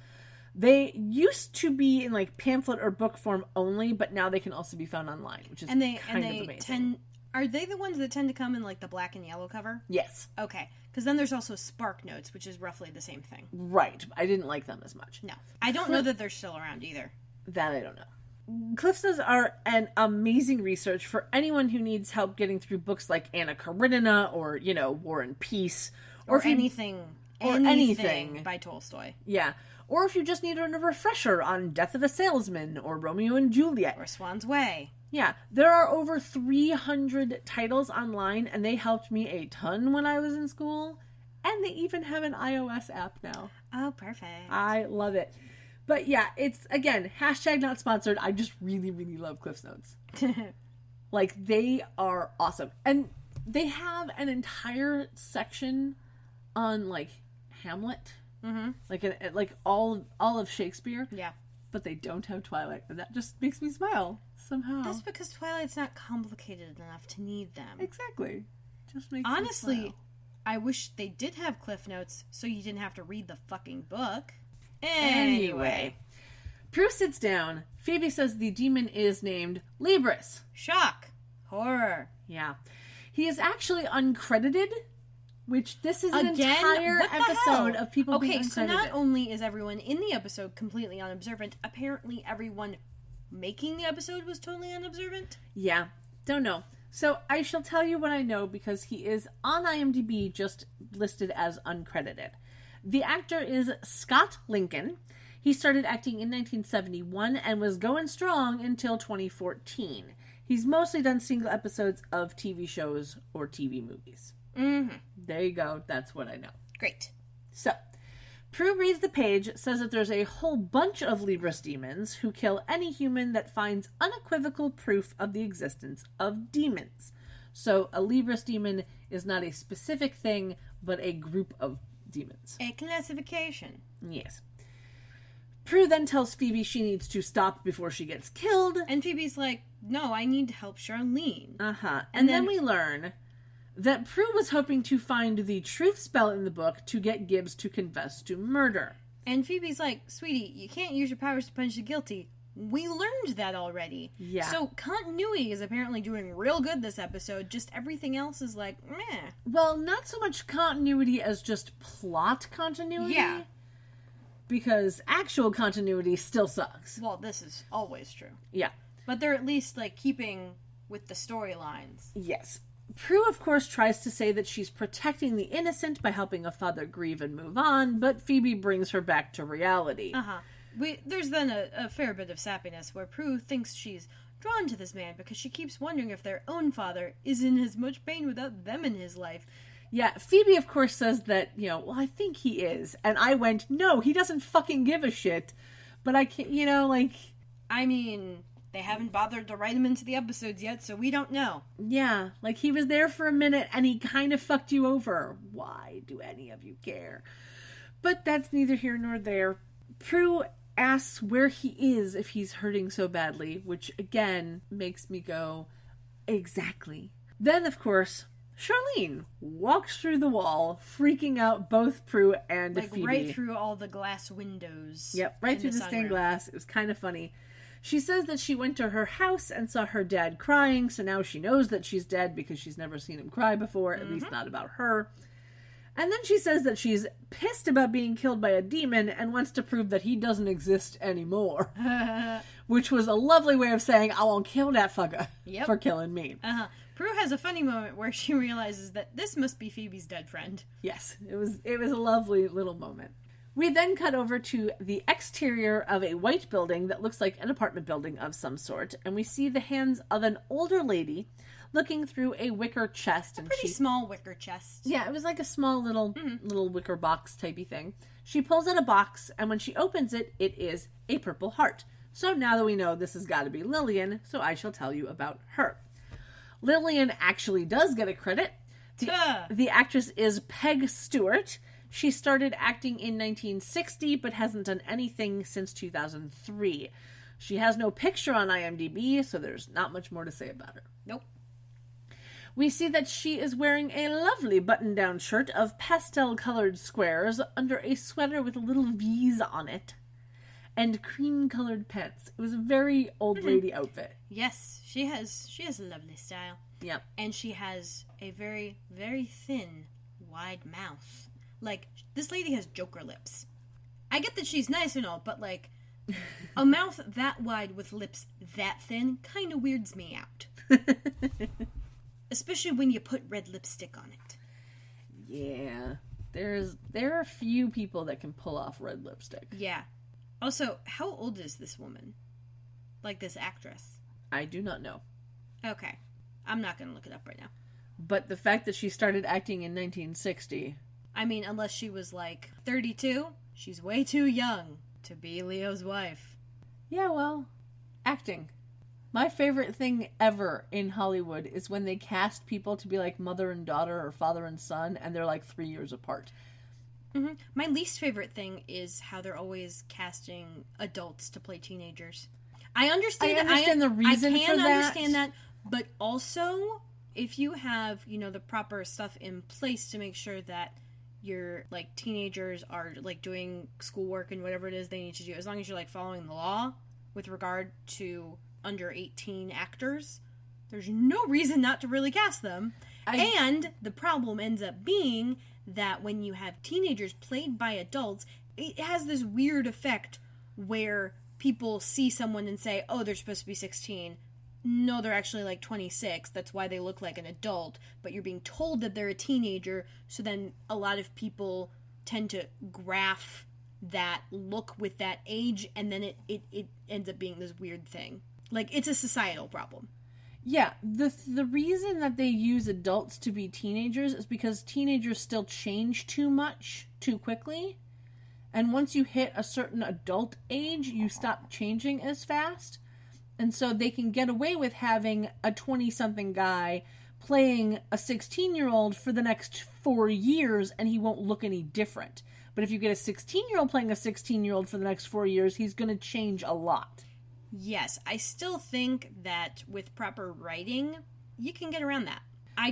They used to be in pamphlet or book form only, but now they can also be found online, which is kind of amazing. Are they the ones that tend to come in the black and yellow cover? Yes. Okay. Because then there's also Spark Notes, which is roughly the same thing. Right. I didn't like them as much. No. I don't know that they're still around either. That I don't know. Cliff's Notes are an amazing research for anyone who needs help getting through books like Anna Karenina or, War and Peace. Or anything by Tolstoy. Yeah. Or if you just need a refresher on Death of a Salesman or Romeo and Juliet. Or Swan's Way. Yeah. There are over 300 titles online, and they helped me a ton when I was in school. And they even have an iOS app now. Oh, perfect. I love it. But yeah, it's, again, #not sponsored. I just really, really love Cliff's Notes. They are awesome. And they have an entire section on, Hamlet. Mm-hmm. All of Shakespeare. Yeah. But they don't have Twilight. And that just makes me smile somehow. That's because Twilight's not complicated enough to need them. Exactly. Just makes Honestly, me smile. I wish they did have Cliff Notes so you didn't have to read the fucking book. Anyway. Prue sits down. Phoebe says the demon is named Libris. Shock. Horror. Yeah. He is actually uncredited, which this is an Again? entire What the episode hell? of people being uncredited. Okay, so not only is everyone in the episode completely unobservant, apparently everyone making the episode was totally unobservant? Yeah. Don't know. So I shall tell you what I know because he is on IMDb just listed as uncredited. The actor is Scott Lincoln. He started acting in 1971 and was going strong until 2014. He's mostly done single episodes of TV shows or TV movies. Mm-hmm. There you go. That's what I know. Great. So, Prue reads the page, says that there's a whole bunch of Libris demons who kill any human that finds unequivocal proof of the existence of demons. So a Libris demon is not a specific thing, but a group of demons. A classification. Yes. Prue then tells Phoebe she needs to stop before she gets killed. And Phoebe's like, no, I need to help Charlene. Uh-huh. And then we learn that Prue was hoping to find the truth spell in the book to get Gibbs to confess to murder. And Phoebe's like, sweetie, you can't use your powers to punish the guilty. We learned that already. Yeah. So continuity is apparently doing real good this episode. Just everything else is like, meh. Well, not so much continuity as just plot continuity. Yeah. Because actual continuity still sucks. Well, this is always true. Yeah. But they're at least, like, keeping with the storylines. Yes. Prue, of course, tries to say that she's protecting the innocent by helping a father grieve and move on, but Phoebe brings her back to reality. Uh-huh. There's then a fair bit of sappiness where Prue thinks she's drawn to this man because she keeps wondering if their own father is in as much pain without them in his life. Yeah, Phoebe, of course, says that, well, I think he is. And I went, no, he doesn't fucking give a shit. But I can't, I mean, they haven't bothered to write him into the episodes yet, so we don't know. Yeah, like he was there for a minute and he kind of fucked you over. Why do any of you care? But that's neither here nor there. Prue asks where he is if he's hurting so badly, which again makes me go, exactly. Then, of course, Charlene walks through the wall, freaking out both Prue and Phoebe. Right through all the glass windows. Yep, right through the stained glass. It was kind of funny. She says that she went to her house and saw her dad crying, so now she knows that she's dead because she's never seen him cry before, at least not about her. And then she says that she's pissed about being killed by a demon and wants to prove that he doesn't exist anymore. Which was a lovely way of saying, I won't kill that fucker for killing me. Uh-huh. Prue has a funny moment where she realizes that this must be Phoebe's dead friend. Yes, it was a lovely little moment. We then cut over to the exterior of a white building that looks like an apartment building of some sort, and we see the hands of an older lady looking through a wicker chest. A pretty small wicker chest. Yeah, it was like a small little wicker box typey thing. She pulls out a box, and when she opens it, it is a purple heart. So now that we know this has got to be Lillian, so I shall tell you about her. Lillian actually does get a credit. The actress is Peg Stewart. She started acting in 1960, but hasn't done anything since 2003. She has no picture on IMDb, so there's not much more to say about her. Nope. We see that she is wearing a lovely button-down shirt of pastel-colored squares under a sweater with little V's on it, and cream-colored pants. It was a very old lady outfit. Yes, she has a lovely style. Yep. And she has a very, very thin, wide mouth. Like, this lady has Joker lips. I get that she's nice and all, but, like, a mouth that wide with lips that thin kind of weirds me out. Especially when you put red lipstick on it. Yeah. There are a few people that can pull off red lipstick. Yeah. Also, how old is this woman? Like, this actress? I do not know. Okay. I'm not going to look it up right now. But the fact that she started acting in 1960... I mean, unless she was, like, 32, she's way too young to be Leo's wife. Yeah, well, acting. My favorite thing ever in Hollywood is when they cast people to be like mother and daughter or father and son, and they're like 3 years apart. Mm-hmm. My least favorite thing is how they're always casting adults to play teenagers. I understand the reason for that. I can understand that, but also, if you have, the proper stuff in place to make sure that your, like, teenagers are, like, doing schoolwork and whatever it is they need to do, as long as you're, like, following the law with regard to under 18 actors, there's no reason not to really cast them. And the problem ends up being that when you have teenagers played by adults, it has this weird effect where people see someone and say, oh, they're supposed to be 16. No, they're actually like 26. That's why they look like an adult. But you're being told that they're a teenager, so then a lot of people tend to graph that look with that age, and then it ends up being this weird thing. Like, it's a societal problem. Yeah, the reason that they use adults to be teenagers is because teenagers still change too much, too quickly. And once you hit a certain adult age, you stop changing as fast. And so they can get away with having a 20-something guy playing a 16-year-old for the next 4 years, and he won't look any different. But if you get a 16-year-old playing a 16-year-old for the next 4 years, he's going to change a lot. Yes, I still think that with proper writing, you can get around that. I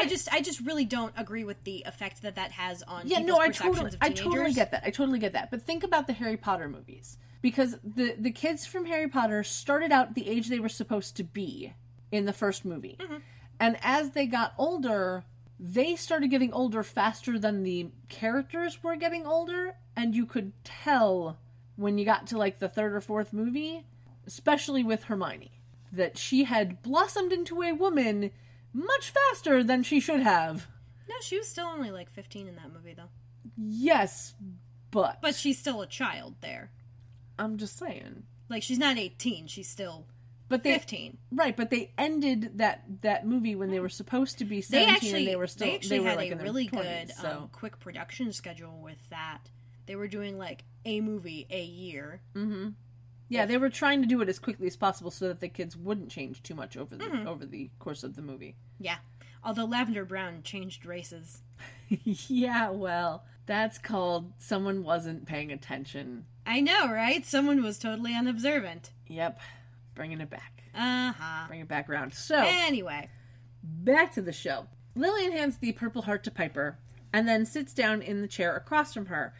just really don't agree with the effect that has on people's perceptions of teenagers. I totally get that. But think about the Harry Potter movies. Because the kids from Harry Potter started out the age they were supposed to be in the first movie. Mm-hmm. And as they got older, they started getting older faster than the characters were getting older. And you could tell when you got to like the third or fourth movie, especially with Hermione, that she had blossomed into a woman much faster than she should have. No, she was still only like 15 in that movie, though. Yes, but... But she's still a child there. I'm just saying. Like, she's not 18, she's still 15. Right, but they ended that movie when they were supposed to be 17 and they were still... They actually had like a really 20s, good quick production schedule with that. They were doing, like, a movie a year. Mm-hmm. Yeah, they were trying to do it as quickly as possible so that the kids wouldn't change too much over the course of the movie. Yeah. Although Lavender Brown changed races. Yeah, well, that's called someone wasn't paying attention. I know, right? Someone was totally unobservant. Yep. Bringing it back. Uh-huh. Bring it back around. So, anyway. Back to the show. Lillian hands the purple heart to Piper and then sits down in the chair across from her.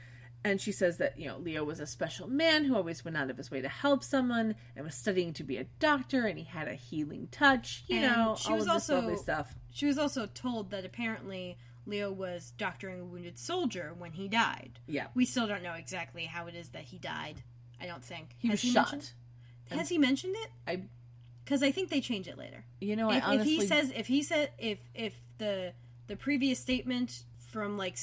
And she says that, Leo was a special man who always went out of his way to help someone and was studying to be a doctor and he had a healing touch, all of this lovely stuff. She was also told that apparently Leo was doctoring a wounded soldier when he died. Yeah. We still don't know exactly how it is that he died, I don't think. He was shot. Has he mentioned it? Because I think they change it later. If the previous statement from like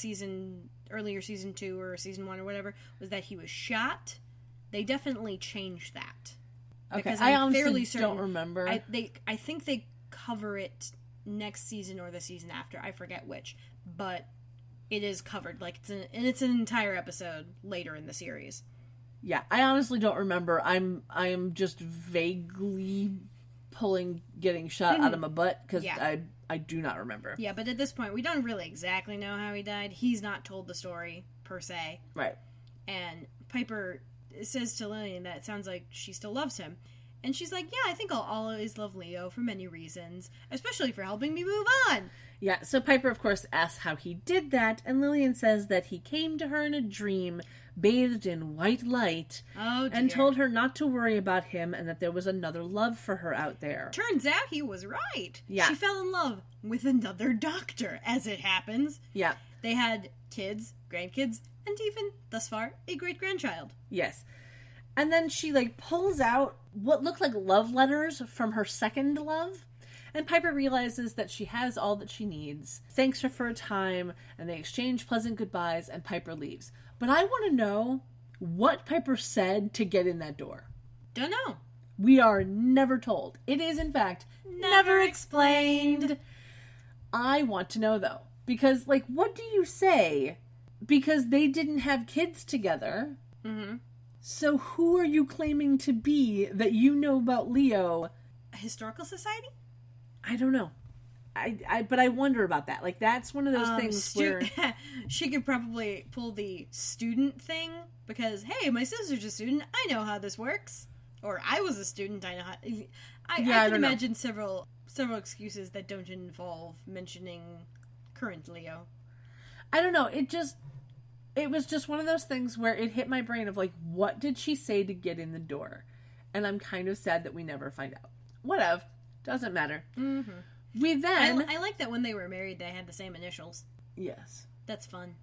earlier season 2 or season 1 or whatever was that he was shot, they definitely changed that. Okay, because I I'm fairly honestly certain, don't remember. I think they cover it next season or the season after. I forget which, but it is covered. Like it's an entire episode later in the series. Yeah, I honestly don't remember. I'm just vaguely getting shot out of my butt because I do not remember. Yeah, but at this point, we don't really exactly know how he died. He's not told the story, per se. Right. And Piper says to Lillian that it sounds like she still loves him. And she's like, yeah, I think I'll always love Leo for many reasons, especially for helping me move on. Yeah, so Piper, of course, asks how he did that, and Lillian says that he came to her in a dream, bathed in white light, and told her not to worry about him and that there was another love for her out there. Turns out he was right. Yeah. She fell in love with another doctor, as it happens. Yeah. They had kids, grandkids, and even, thus far, a great-grandchild. Yes. And then she, pulls out what look like love letters from her second love. And Piper realizes that she has all that she needs, thanks her for a time, and they exchange pleasant goodbyes, and Piper leaves. But I want to know what Piper said to get in that door. Don't know. We are never told. It is, in fact, never explained. I want to know, though. Because, what do you say? Because they didn't have kids together. Mm-hmm. So who are you claiming to be that you know about Leo? A historical society? I don't know. But I wonder about that. That's one of those things where... She could probably pull the student thing, because, hey, my sister's a student, I know how this works. Or, I was a student, I know how... I can imagine several excuses that don't involve mentioning current Leo. I don't know, it was just one of those things where it hit my brain of, what did she say to get in the door? And I'm kind of sad that we never find out. Whatever. Doesn't matter. Mm-hmm. We then... I like that when they were married, they had the same initials. Yes. That's fun.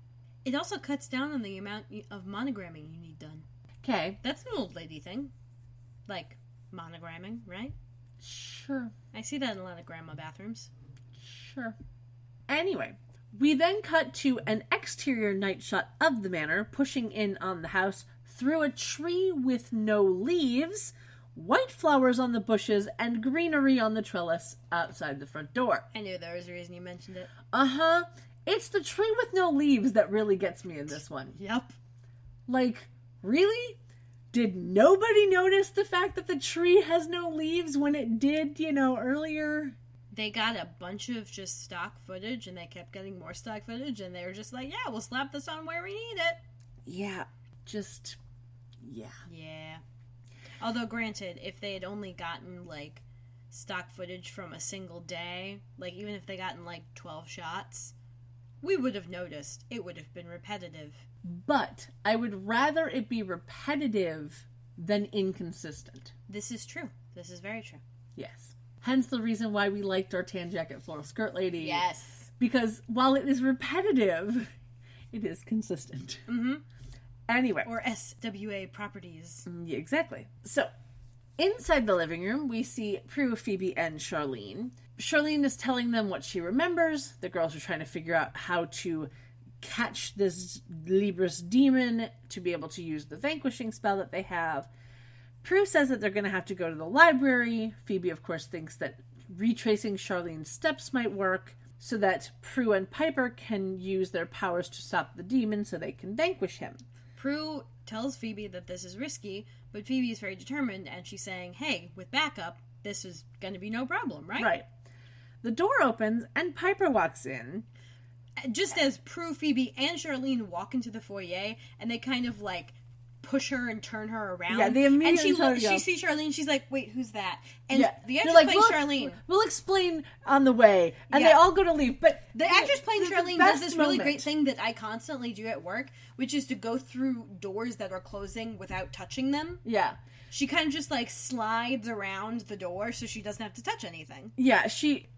It also cuts down on the amount of monogramming you need done. Okay. That's an old lady thing. Monogramming, right? Sure. I see that in a lot of grandma bathrooms. Sure. Anyway, we then cut to an exterior night shot of the manor, pushing in on the house through a tree with no leaves, white flowers on the bushes, and greenery on the trellis outside the front door. I knew there was a reason you mentioned it. Uh-huh. It's the tree with no leaves that really gets me in this one. Yep. Like, really? Did nobody notice the fact that the tree has no leaves when it did, earlier? They got a bunch of just stock footage, and they kept getting more stock footage, and they were just like, yeah, we'll slap this on where we need it. Yeah. Yeah. Although, granted, if they had only gotten, like, stock footage from a single day, like, even if they gotten, like, 12 shots, we would have noticed. It would have been repetitive. But I would rather it be repetitive than inconsistent. This is true. This is very true. Yes. Hence the reason why we liked our tan jacket floral skirt lady. Yes. Because while it is repetitive, it is consistent. Mm-hmm. Anyway. Or SWA properties. Yeah, exactly. So, inside the living room, we see Prue, Phoebe, and Charlene. Charlene is telling them what she remembers. The girls are trying to figure out how to catch this Libris demon to be able to use the vanquishing spell that they have. Prue says that they're going to have to go to the library. Phoebe, of course, thinks that retracing Charlene's steps might work so that Prue and Piper can use their powers to stop the demon so they can vanquish him. Prue tells Phoebe that this is risky, but Phoebe is very determined, and she's saying, hey, with backup, this is going to be no problem, right? Right. The door opens, and Piper walks in. Just as Prue, Phoebe, and Charlene walk into the foyer, and they kind of, like, push her and turn her around. Yeah, they immediately and she sees Charlene, she's like, wait, who's that? And yeah. the actress like, playing Charlene. We'll explain on the way. And Yeah. they all go to leave. But The actress playing Charlene does this really great moment. thing that I constantly do at work, which is to go through doors that are closing without touching them. Yeah. She kind of just, like, slides around the door so she doesn't have to touch anything. Yeah,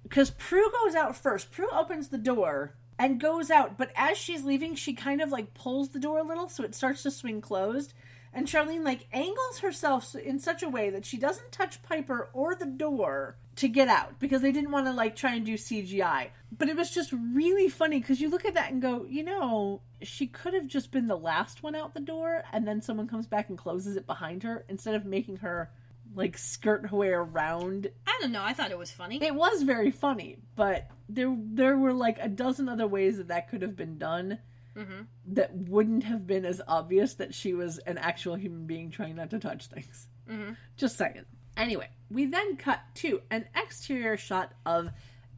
because Prue goes out first. Prue opens the door and goes out, but as she's leaving, she kind of, like, pulls the door a little so it starts to swing closed. And Charlene, like, angles herself in such a way that she doesn't touch Piper or the door to get out, because they didn't want to, like, try and do CGI. But it was just really funny, because you look at that and go, she could have just been the last one out the door, and then someone comes back and closes it behind her, instead of making her, like, skirt her way around. I don't know, I thought it was funny. It was very funny, but there were, like, a dozen other ways that could have been done. Mm-hmm. That wouldn't have been as obvious that she was an actual human being trying not to touch things. Mm-hmm. Just saying. Anyway, we then cut to an exterior shot of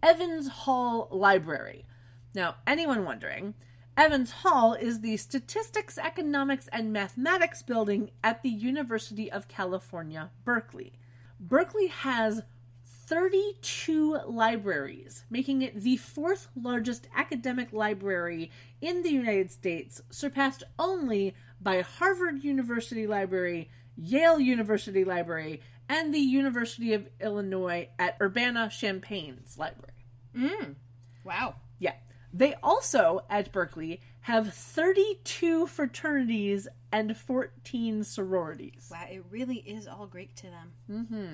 Evans Hall Library. Now, anyone wondering, Evans Hall is the Statistics, Economics, and Mathematics building at the University of California, Berkeley. Berkeley has 32 libraries, making it the fourth largest academic library in the United States, surpassed only by Harvard University Library, Yale University Library, and the University of Illinois at Urbana-Champaign's library. Wow. Yeah. They also, at Berkeley, have 32 fraternities and 14 sororities. Wow, it really is all Greek to them. Mm-hmm.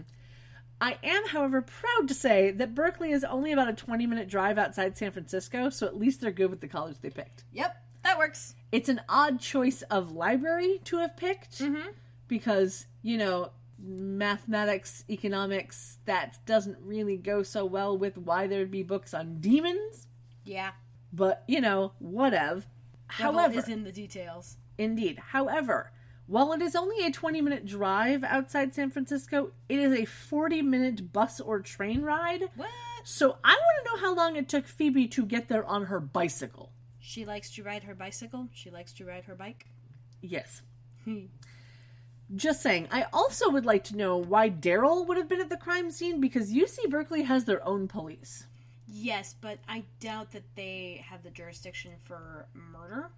I am, however, proud to say that Berkeley is only about a 20-minute drive outside San Francisco, so at least they're good with the college they picked. Yep, that works. It's an odd choice of library to have picked, because, mathematics, economics, that doesn't really go so well with why there'd be books on demons. Yeah. But, whatever. However, is in the details. Indeed. However, while it is only a 20-minute drive outside San Francisco, it is a 40-minute bus or train ride. What? So I want to know how long it took Phoebe to get there on her bicycle. She likes to ride her bicycle. She likes to ride her bike. Yes. Just saying. I also would like to know why Daryl would have been at the crime scene, because UC Berkeley has their own police. Yes, but I doubt that they have the jurisdiction for murder.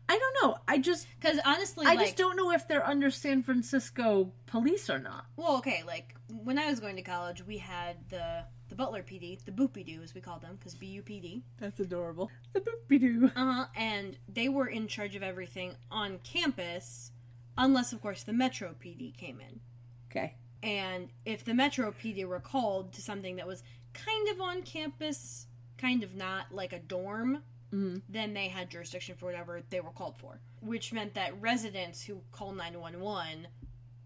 I don't know. Because honestly, I just don't know if they're under San Francisco police or not. Well, okay, like, when I was going to college, we had the Butler PD, the Boopy-Doo, as we called them, because BUPD. That's adorable. The Boopy-Doo. And they were in charge of everything on campus, unless, of course, the Metro PD came in. Okay. And if the Metro PD were called to something that was kind of on campus, kind of not, like a dorm, then they had jurisdiction for whatever they were called for. Which meant that residents who call 911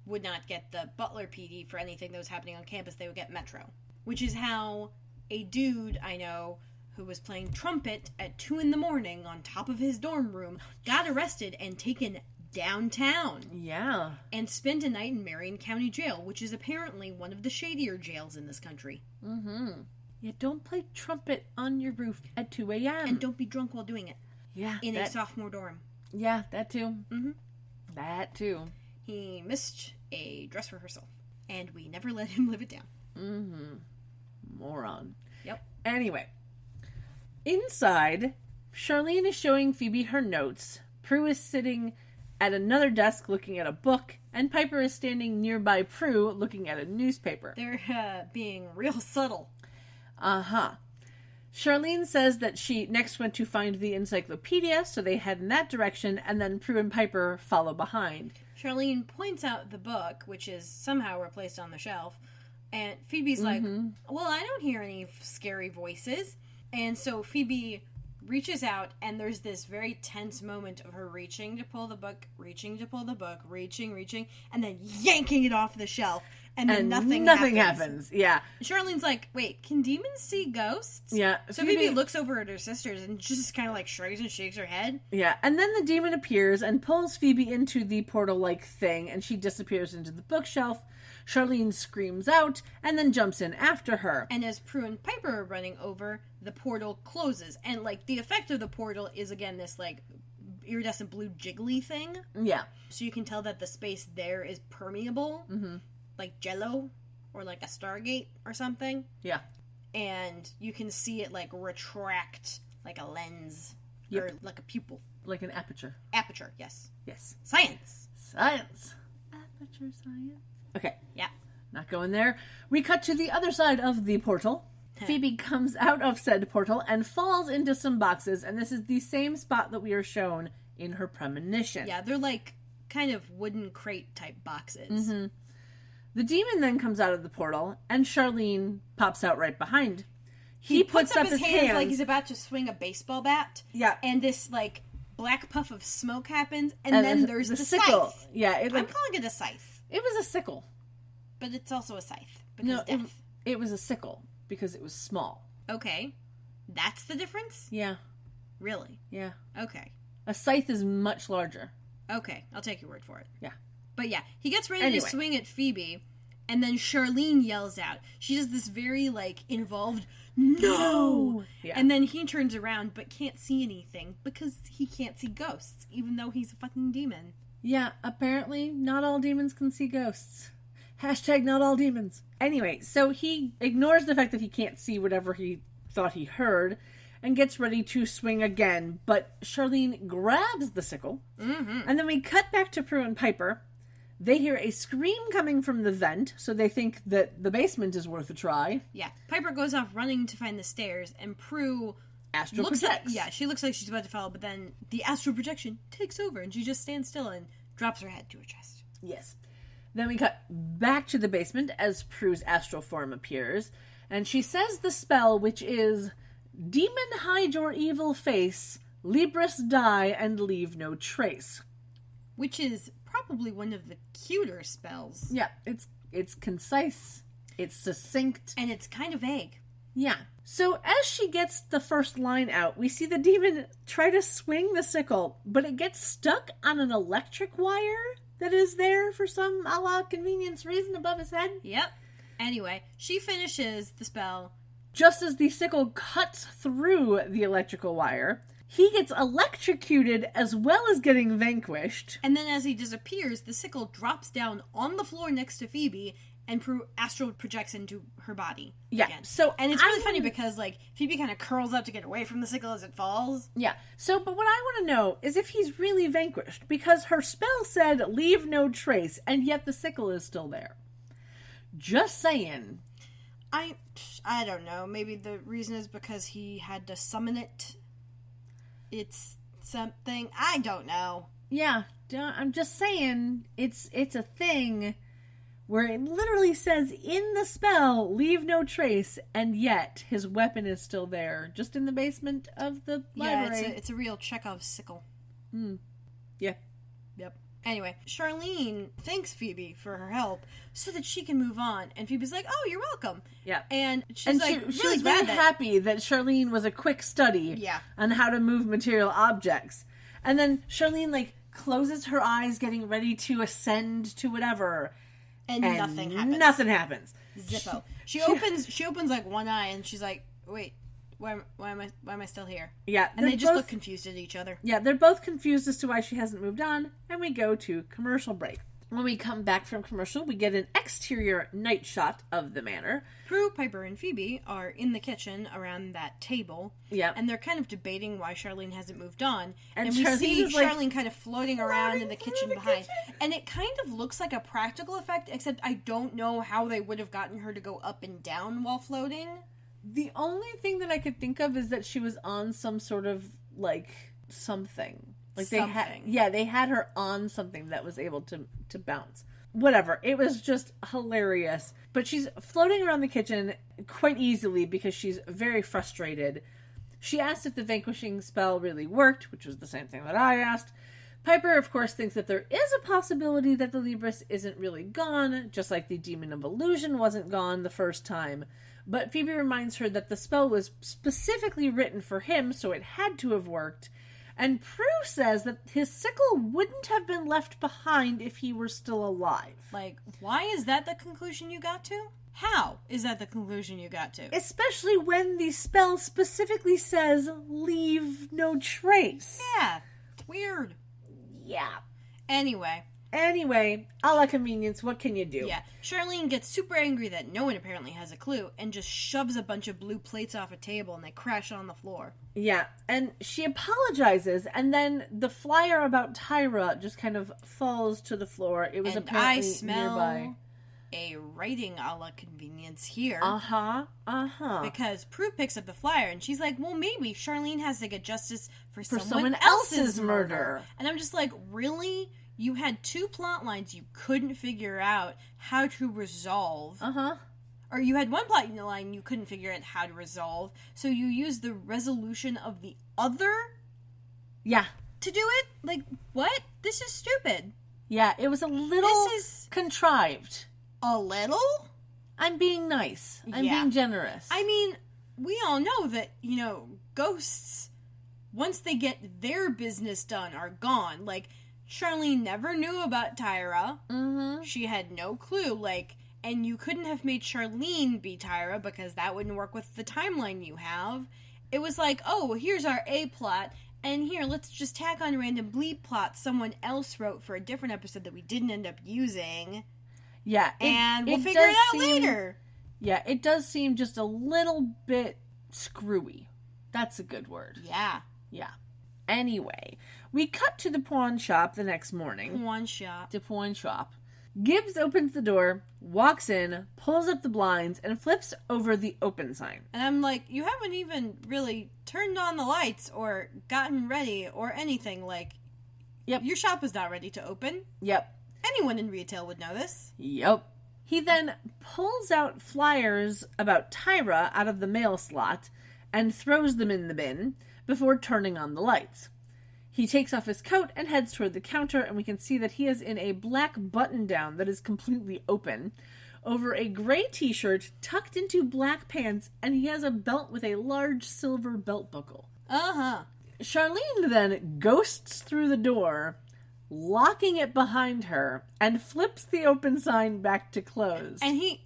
would not get the Butler PD for anything that was happening on campus. They would get Metro. Which is how a dude I know who was playing trumpet at 2 a.m. on top of his dorm room got arrested and taken downtown. Yeah. And spent a night in Marion County Jail, which is apparently one of the shadier jails in this country. Mm-hmm. Yeah, don't play trumpet on your roof at 2 a.m. And don't be drunk while doing it. Yeah. In a sophomore dorm. Yeah, that too. Mm-hmm. That too. He missed a dress rehearsal. And we never let him live it down. Mm-hmm. Moron. Yep. Anyway. Inside, Charlene is showing Phoebe her notes. Prue is sitting at another desk looking at a book, and Piper is standing nearby Prue looking at a newspaper. They're being real subtle. Uh-huh. Charlene says that she next went to find the encyclopedia, so they head in that direction, and then Prue and Piper follow behind. Charlene points out the book, which is somehow replaced on the shelf, and Phoebe's like, well, I don't hear any scary voices. And so Phoebe reaches out, and there's this very tense moment of her reaching to pull the book, reaching, and then yanking it off the shelf, and then nothing happens. Yeah. Charlene's like, wait, can demons see ghosts? Yeah. So Phoebe looks over at her sisters and just kind of like shrugs and shakes her head. Yeah, and then the demon appears and pulls Phoebe into the portal-like thing, and she disappears into the bookshelf. Charlene screams out and then jumps in after her. And as Prue and Piper are running over, the portal closes. And, like, the effect of the portal is, again, this, like, iridescent blue jiggly thing. Yeah. So you can tell that the space there is permeable. Mm-hmm. Like Jell-O or, like, a Stargate or something. Yeah. And you can see it, like, retract like a lens. Yep. Or like a pupil. Like an aperture. Aperture, yes. Yes. Science. Aperture science. Okay. Yeah. Not going there. We cut to the other side of the portal. Phoebe comes out of said portal and falls into some boxes, and this is the same spot that we are shown in her premonition. Yeah, they're like kind of wooden crate type boxes. Mm-hmm. The demon then comes out of the portal, and Charlene pops out right behind. He puts up his hands like he's about to swing a baseball bat. Yeah. And this, like, black puff of smoke happens, and then there's the sickle. scythe. Yeah, I'm calling it a scythe. It was a sickle. But it's also a scythe. Because death. It was a sickle because it was small. Okay. That's the difference? Yeah. Really? Yeah. Okay. A scythe is much larger. Okay. I'll take your word for it. Yeah. But yeah, he gets ready to swing at Phoebe, and then Charlene yells out. She does this very, like, involved, no! Yeah. And then he turns around but can't see anything because he can't see ghosts, even though he's a fucking demon. Yeah, apparently not all demons can see ghosts. Hashtag not all demons. Anyway, so he ignores the fact that he can't see whatever he thought he heard and gets ready to swing again, but Charlene grabs the sickle, and then we cut back to Prue and Piper. They hear a scream coming from the vent, so they think that the basement is worth a try. Yeah. Piper goes off running to find the stairs, and Prue astral projects. She looks like she's about to fall, but then the astral projection takes over, and she just stands still and drops her head to her chest. Yes. Then we cut back to the basement as Prue's astral form appears, and she says the spell, which is, "Demon, hide your evil face, Libris die and leave no trace." Which is probably one of the cuter spells. Yeah, it's concise, it's succinct. And it's kind of vague. Yeah. So as she gets the first line out, we see the demon try to swing the sickle, but it gets stuck on an electric wire that is there for some a la convenience reason above his head. Yep. Anyway, she finishes the spell. Just as the sickle cuts through the electrical wire, he gets electrocuted as well as getting vanquished. And then as he disappears, the sickle drops down on the floor next to Phoebe, and Prue astral projects into her body. Yeah. Again. So, and it's really funny because, like, Phoebe kind of curls up to get away from the sickle as it falls. Yeah. So, but what I want to know is if he's really vanquished, because her spell said leave no trace, and yet the sickle is still there. Just saying. I don't know. Maybe the reason is because he had to summon it. It's something. I don't know. Yeah. I'm just saying it's a thing where it literally says in the spell, leave no trace, and yet his weapon is still there, just in the basement of the library. Yeah, it's a real Chekhov's sickle. Yeah. Yep. Anyway, Charlene thanks Phoebe for her help so that she can move on, and Phoebe's like, "Oh, you're welcome." Yeah. And she really was very happy that Charlene was a quick study on how to move material objects. And then Charlene, like, closes her eyes, getting ready to ascend to whatever. And nothing happens. Nothing happens. Zippo. She opens like one eye and she's like, wait, why am I still here? Yeah. And they just look confused at each other. Yeah, they're both confused as to why she hasn't moved on, and we go to commercial break. When we come back from commercial, we get an exterior night shot of the manor. Prue, Piper, and Phoebe are in the kitchen around that table. Yeah. And they're kind of debating why Charlene hasn't moved on. And we see Charlene kind of floating around in the kitchen behind. And it kind of looks like a practical effect, except I don't know how they would have gotten her to go up and down while floating. The only thing that I could think of is that she was on some sort of, like, something. Like they had her on something that was able to bounce. Whatever. It was just hilarious. But she's floating around the kitchen quite easily because she's very frustrated. She asked if the vanquishing spell really worked, which was the same thing that I asked. Piper, of course, thinks that there is a possibility that the Libris isn't really gone, just like the Demon of Illusion wasn't gone the first time. But Phoebe reminds her that the spell was specifically written for him, so it had to have worked. And Prue says that his sickle wouldn't have been left behind if he were still alive. Like, why is that the conclusion you got to? How is that the conclusion you got to? Especially when the spell specifically says, leave no trace. Yeah, it's weird. Yeah. Anyway, a la convenience, what can you do? Yeah, Charlene gets super angry that no one apparently has a clue and just shoves a bunch of blue plates off a table and they crash on the floor. Yeah, and she apologizes, and then the flyer about Tyra just kind of falls to the floor. It was apparently I smell nearby. A writing a la convenience here. Because Prue picks up the flyer and she's like, well, maybe Charlene has to get justice for someone else's murder. And I'm just like, really? You had two plot lines you couldn't figure out how to resolve. Or you had one plot line you couldn't figure out how to resolve, so you used the resolution of the other? Yeah. To do it? Like, what? This is stupid. Yeah, it was a little contrived. A little? I'm being nice. I'm being generous. I mean, we all know that, ghosts, once they get their business done, are gone. Like, Charlene never knew about Tyra. She had no clue. And you couldn't have made Charlene be Tyra because that wouldn't work with the timeline you have. It was like, oh, here's our A plot, and here, let's just tack on random bleep plots someone else wrote for a different episode that we didn't end up using. Yeah. And we'll figure it out later. Yeah, it does seem just a little bit screwy. That's a good word. Yeah. Yeah. Anyway, we cut to the pawn shop the next morning. The pawn shop. Gibbs opens the door, walks in, pulls up the blinds, and flips over the open sign. And I'm like, you haven't even really turned on the lights or gotten ready or anything. Yep. Your shop is not ready to open. Yep. Anyone in retail would know this. Yep. He then pulls out flyers about Tyra out of the mail slot and throws them in the bin before turning on the lights. He takes off his coat and heads toward the counter, and we can see that he is in a black button-down that is completely open, over a gray t-shirt tucked into black pants, and he has a belt with a large silver belt buckle. Charlene then ghosts through the door, locking it behind her, and flips the open sign back to closed.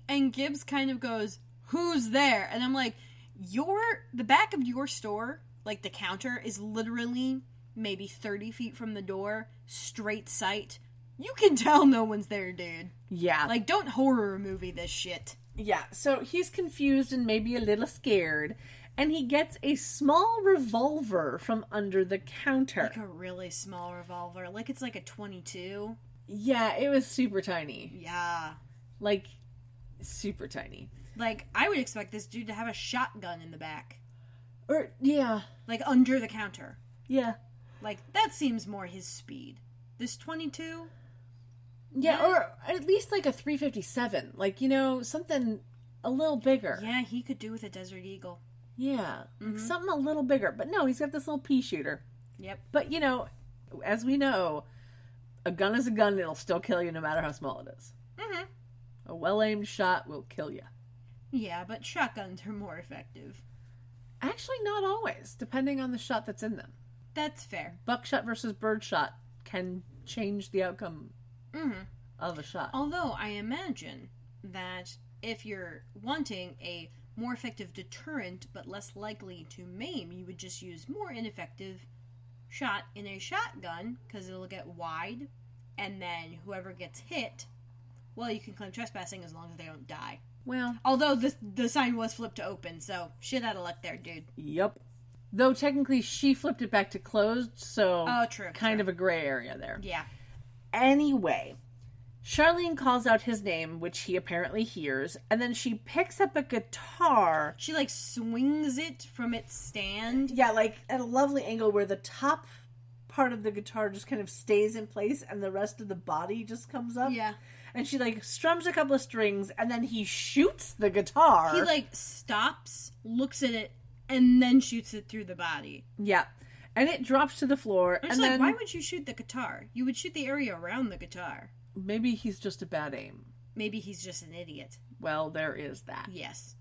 And Gibbs kind of goes, who's there? And I'm like, the back of your store, like the counter, is literally maybe 30 feet from the door, straight sight. You can tell no one's there, dude. Yeah. Don't horror movie this shit. Yeah, so he's confused and maybe a little scared, and he gets a small revolver from under the counter. Like a really small revolver. It's like a 22. Yeah, it was super tiny. Yeah. Super tiny. I would expect this dude to have a shotgun in the back. Or, yeah. Under the counter. Yeah. That seems more his speed. This 22? Yeah, or at least a 357. Something a little bigger. Yeah, he could do with a Desert Eagle. Yeah, something a little bigger. But no, he's got this little pea shooter. Yep. But, as we know, a gun is a gun. It'll still kill you no matter how small it is. A well-aimed shot will kill you. Yeah, but shotguns are more effective. Actually, not always, depending on the shot that's in them. That's fair. Buckshot versus birdshot can change the outcome of a shot. Although I imagine that if you're wanting a more effective deterrent but less likely to maim, you would just use more ineffective shot in a shotgun because it'll get wide, and then whoever gets hit, well, you can claim trespassing as long as they don't die. Well, although the sign was flipped to open, so shit out of luck there, dude. Yep. Though technically she flipped it back to closed, so true. Of a gray area there. Yeah. Anyway, Charlene calls out his name, which he apparently hears, and then she picks up a guitar. She, like, swings it from its stand. Yeah, like, at a lovely angle where the top part of the guitar just kind of stays in place and the rest of the body just comes up. Yeah. And she, like, strums a couple of strings, and then he shoots the guitar. He, like, stops, looks at it, and then shoots it through the body. Yeah. And it drops to the floor. I'm just like, why would you shoot the guitar? You would shoot the area around the guitar. Maybe he's just a bad aim. Maybe he's just an idiot. Well, there is that. Yes.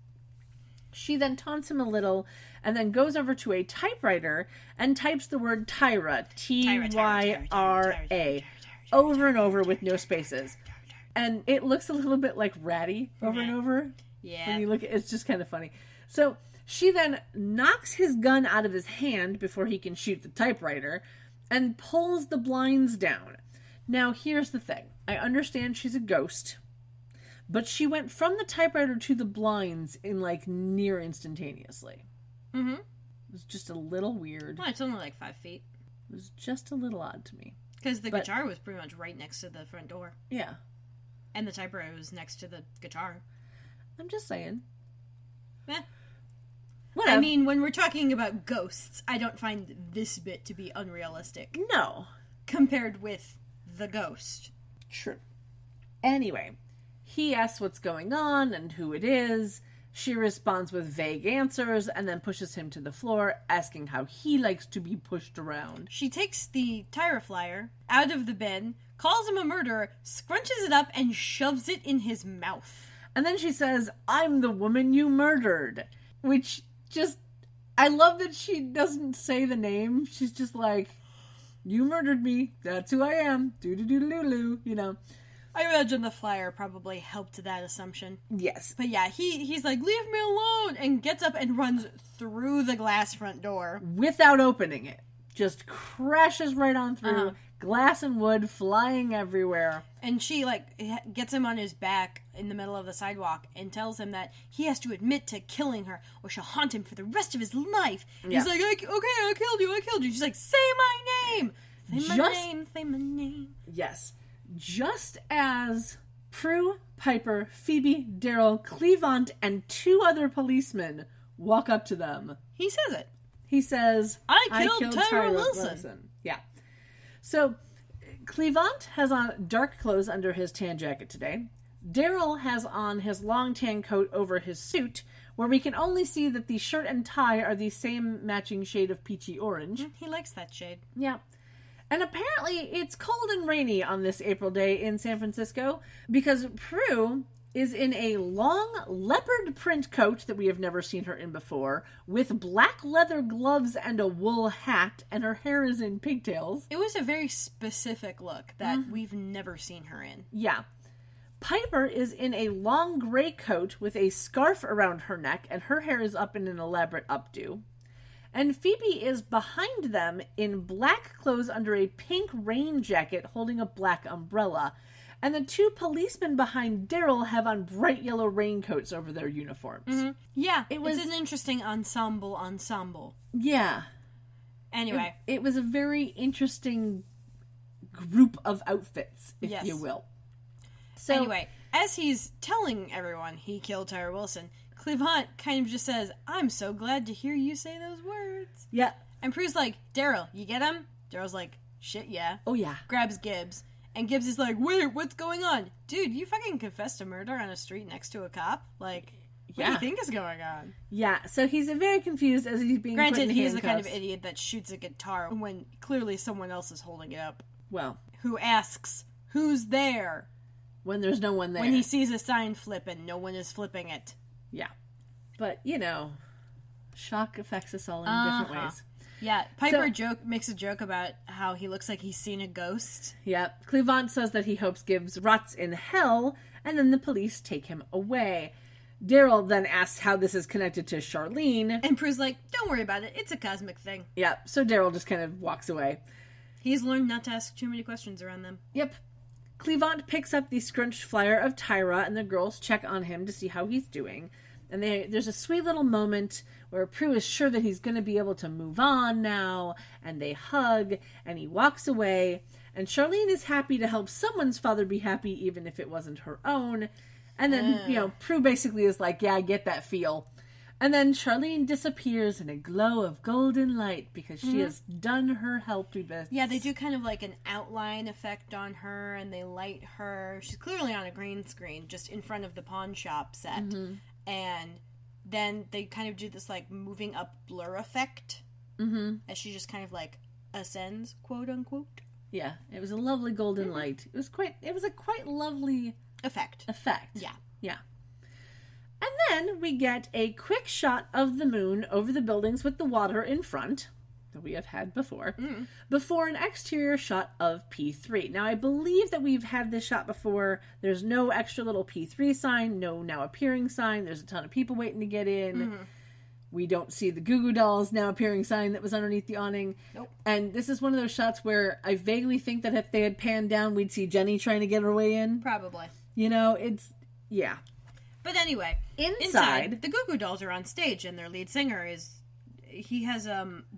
She then taunts him a little, and then goes over to a typewriter and types the word Tyra, Tyra, over and over with no spaces. And it looks a little bit like Ratty over and over. Yeah. When you look at it, it's just kind of funny. So she then knocks his gun out of his hand before he can shoot the typewriter and pulls the blinds down. Now, here's the thing. I understand she's a ghost, but she went from the typewriter to the blinds in, like, near instantaneously. Mm-hmm. It was just a little weird. Well, it's only like 5 feet. It was just a little odd to me. Because the guitar was pretty much right next to the front door. Yeah. And the typewriter was next to the guitar. I'm just saying. Eh. Whatever. I mean, when we're talking about ghosts, I don't find this bit to be unrealistic. No. Compared with the ghost. True. Anyway, he asks what's going on and who it is. She responds with vague answers and then pushes him to the floor, asking how he likes to be pushed around. She takes the Tyra flyer out of the bin, calls him a murderer, scrunches it up, and shoves it in his mouth. And then she says, "I'm the woman you murdered." Which just... I love that she doesn't say the name. She's just like, "You murdered me. That's who I am. Doo-doo-doo-doo-doo," you know. I imagine the flyer probably helped that assumption. Yes. But yeah, he's like, "Leave me alone," and gets up and runs through the glass front door. Without opening it. Just crashes right on through. Glass and wood flying everywhere. And she, like, gets him on his back in the middle of the sidewalk and tells him that he has to admit to killing her or she'll haunt him for the rest of his life. Yeah. He's like, "Okay, I killed you. She's like, "Say my name. Say my name. Yes. Just as Prue, Piper, Phoebe, Daryl, Cleavant, and 2 other policemen walk up to them. He says it. He says, I killed Tyra Wilson. Yeah. So, Cleavant has on dark clothes under his tan jacket today. Daryl has on his long tan coat over his suit, where we can only see that the shirt and tie are the same matching shade of peachy orange. He likes that shade. Yeah. And apparently it's cold and rainy on this April day in San Francisco because Prue is in a long leopard print coat that we have never seen her in before, with black leather gloves and a wool hat, and her hair is in pigtails. It was a very specific look that we've never seen her in. Yeah. Piper is in a long gray coat with a scarf around her neck, and her hair is up in an elaborate updo. And Phoebe is behind them in black clothes under a pink rain jacket holding a black umbrella. And the 2 policemen behind Daryl have on bright yellow raincoats over their uniforms. Mm-hmm. Yeah, it's an interesting ensemble. Yeah. Anyway. It was a very interesting group of outfits, if you will. So, anyway, as he's telling everyone he killed Tyra Wilson, Cleavant kind of just says, "I'm so glad to hear you say those words." Yeah. And Prue's like, "Daryl, you get him?" Daryl's like, "Shit, yeah." Oh, yeah. Grabs Gibbs. And Gibbs is like, "Wait, what's going on? Dude, you fucking confessed to murder on a street next to a cop? Like, what do you think is going on?" Yeah, so he's very confused as he's being put in he's handcuffs. the kind of idiot that shoots a guitar when clearly someone else is holding it up. Well. Who asks, "Who's there?" When there's no one there. When he sees a sign flip and no one is flipping it. Yeah. But, shock affects us all in different ways. Yeah, Piper makes a joke about how he looks like he's seen a ghost. Yeah, Cleavant says that he hopes Gibbs rots in hell, and then the police take him away. Daryl then asks how this is connected to Charlene. And Prue's like, don't worry about it, it's a cosmic thing. Yeah, so Daryl just kind of walks away. He's learned not to ask too many questions around them. Yep. Cleavant picks up the scrunched flyer of Tyra, and the girls check on him to see how he's doing. And there's a sweet little moment where Prue is sure that he's going to be able to move on now, and they hug, and he walks away, and Charlene is happy to help someone's father be happy, even if it wasn't her own. And then, Prue basically is like, yeah, I get that feel. And then Charlene disappears in a glow of golden light because she has done her helpy best. Yeah, they do kind of like an outline effect on her, and they light her. She's clearly on a green screen, just in front of the pawn shop set. Mm-hmm. And then they kind of do this like moving up blur effect as she just kind of like ascends, quote unquote. Yeah, it was a lovely golden light. It was a quite lovely effect. Yeah. And then we get a quick shot of the moon over the buildings with the water in front that we have had before an exterior shot of P3. Now, I believe that we've had this shot before. There's no extra little P3 sign, no now appearing sign. There's a ton of people waiting to get in. We don't see the Goo Goo Dolls now appearing sign that was underneath the awning. Nope. And this is one of those shots where I vaguely think that if they had panned down, we'd see Jenny trying to get her way in. Probably. Yeah. But anyway, inside the Goo Goo Dolls are on stage, and their lead singer has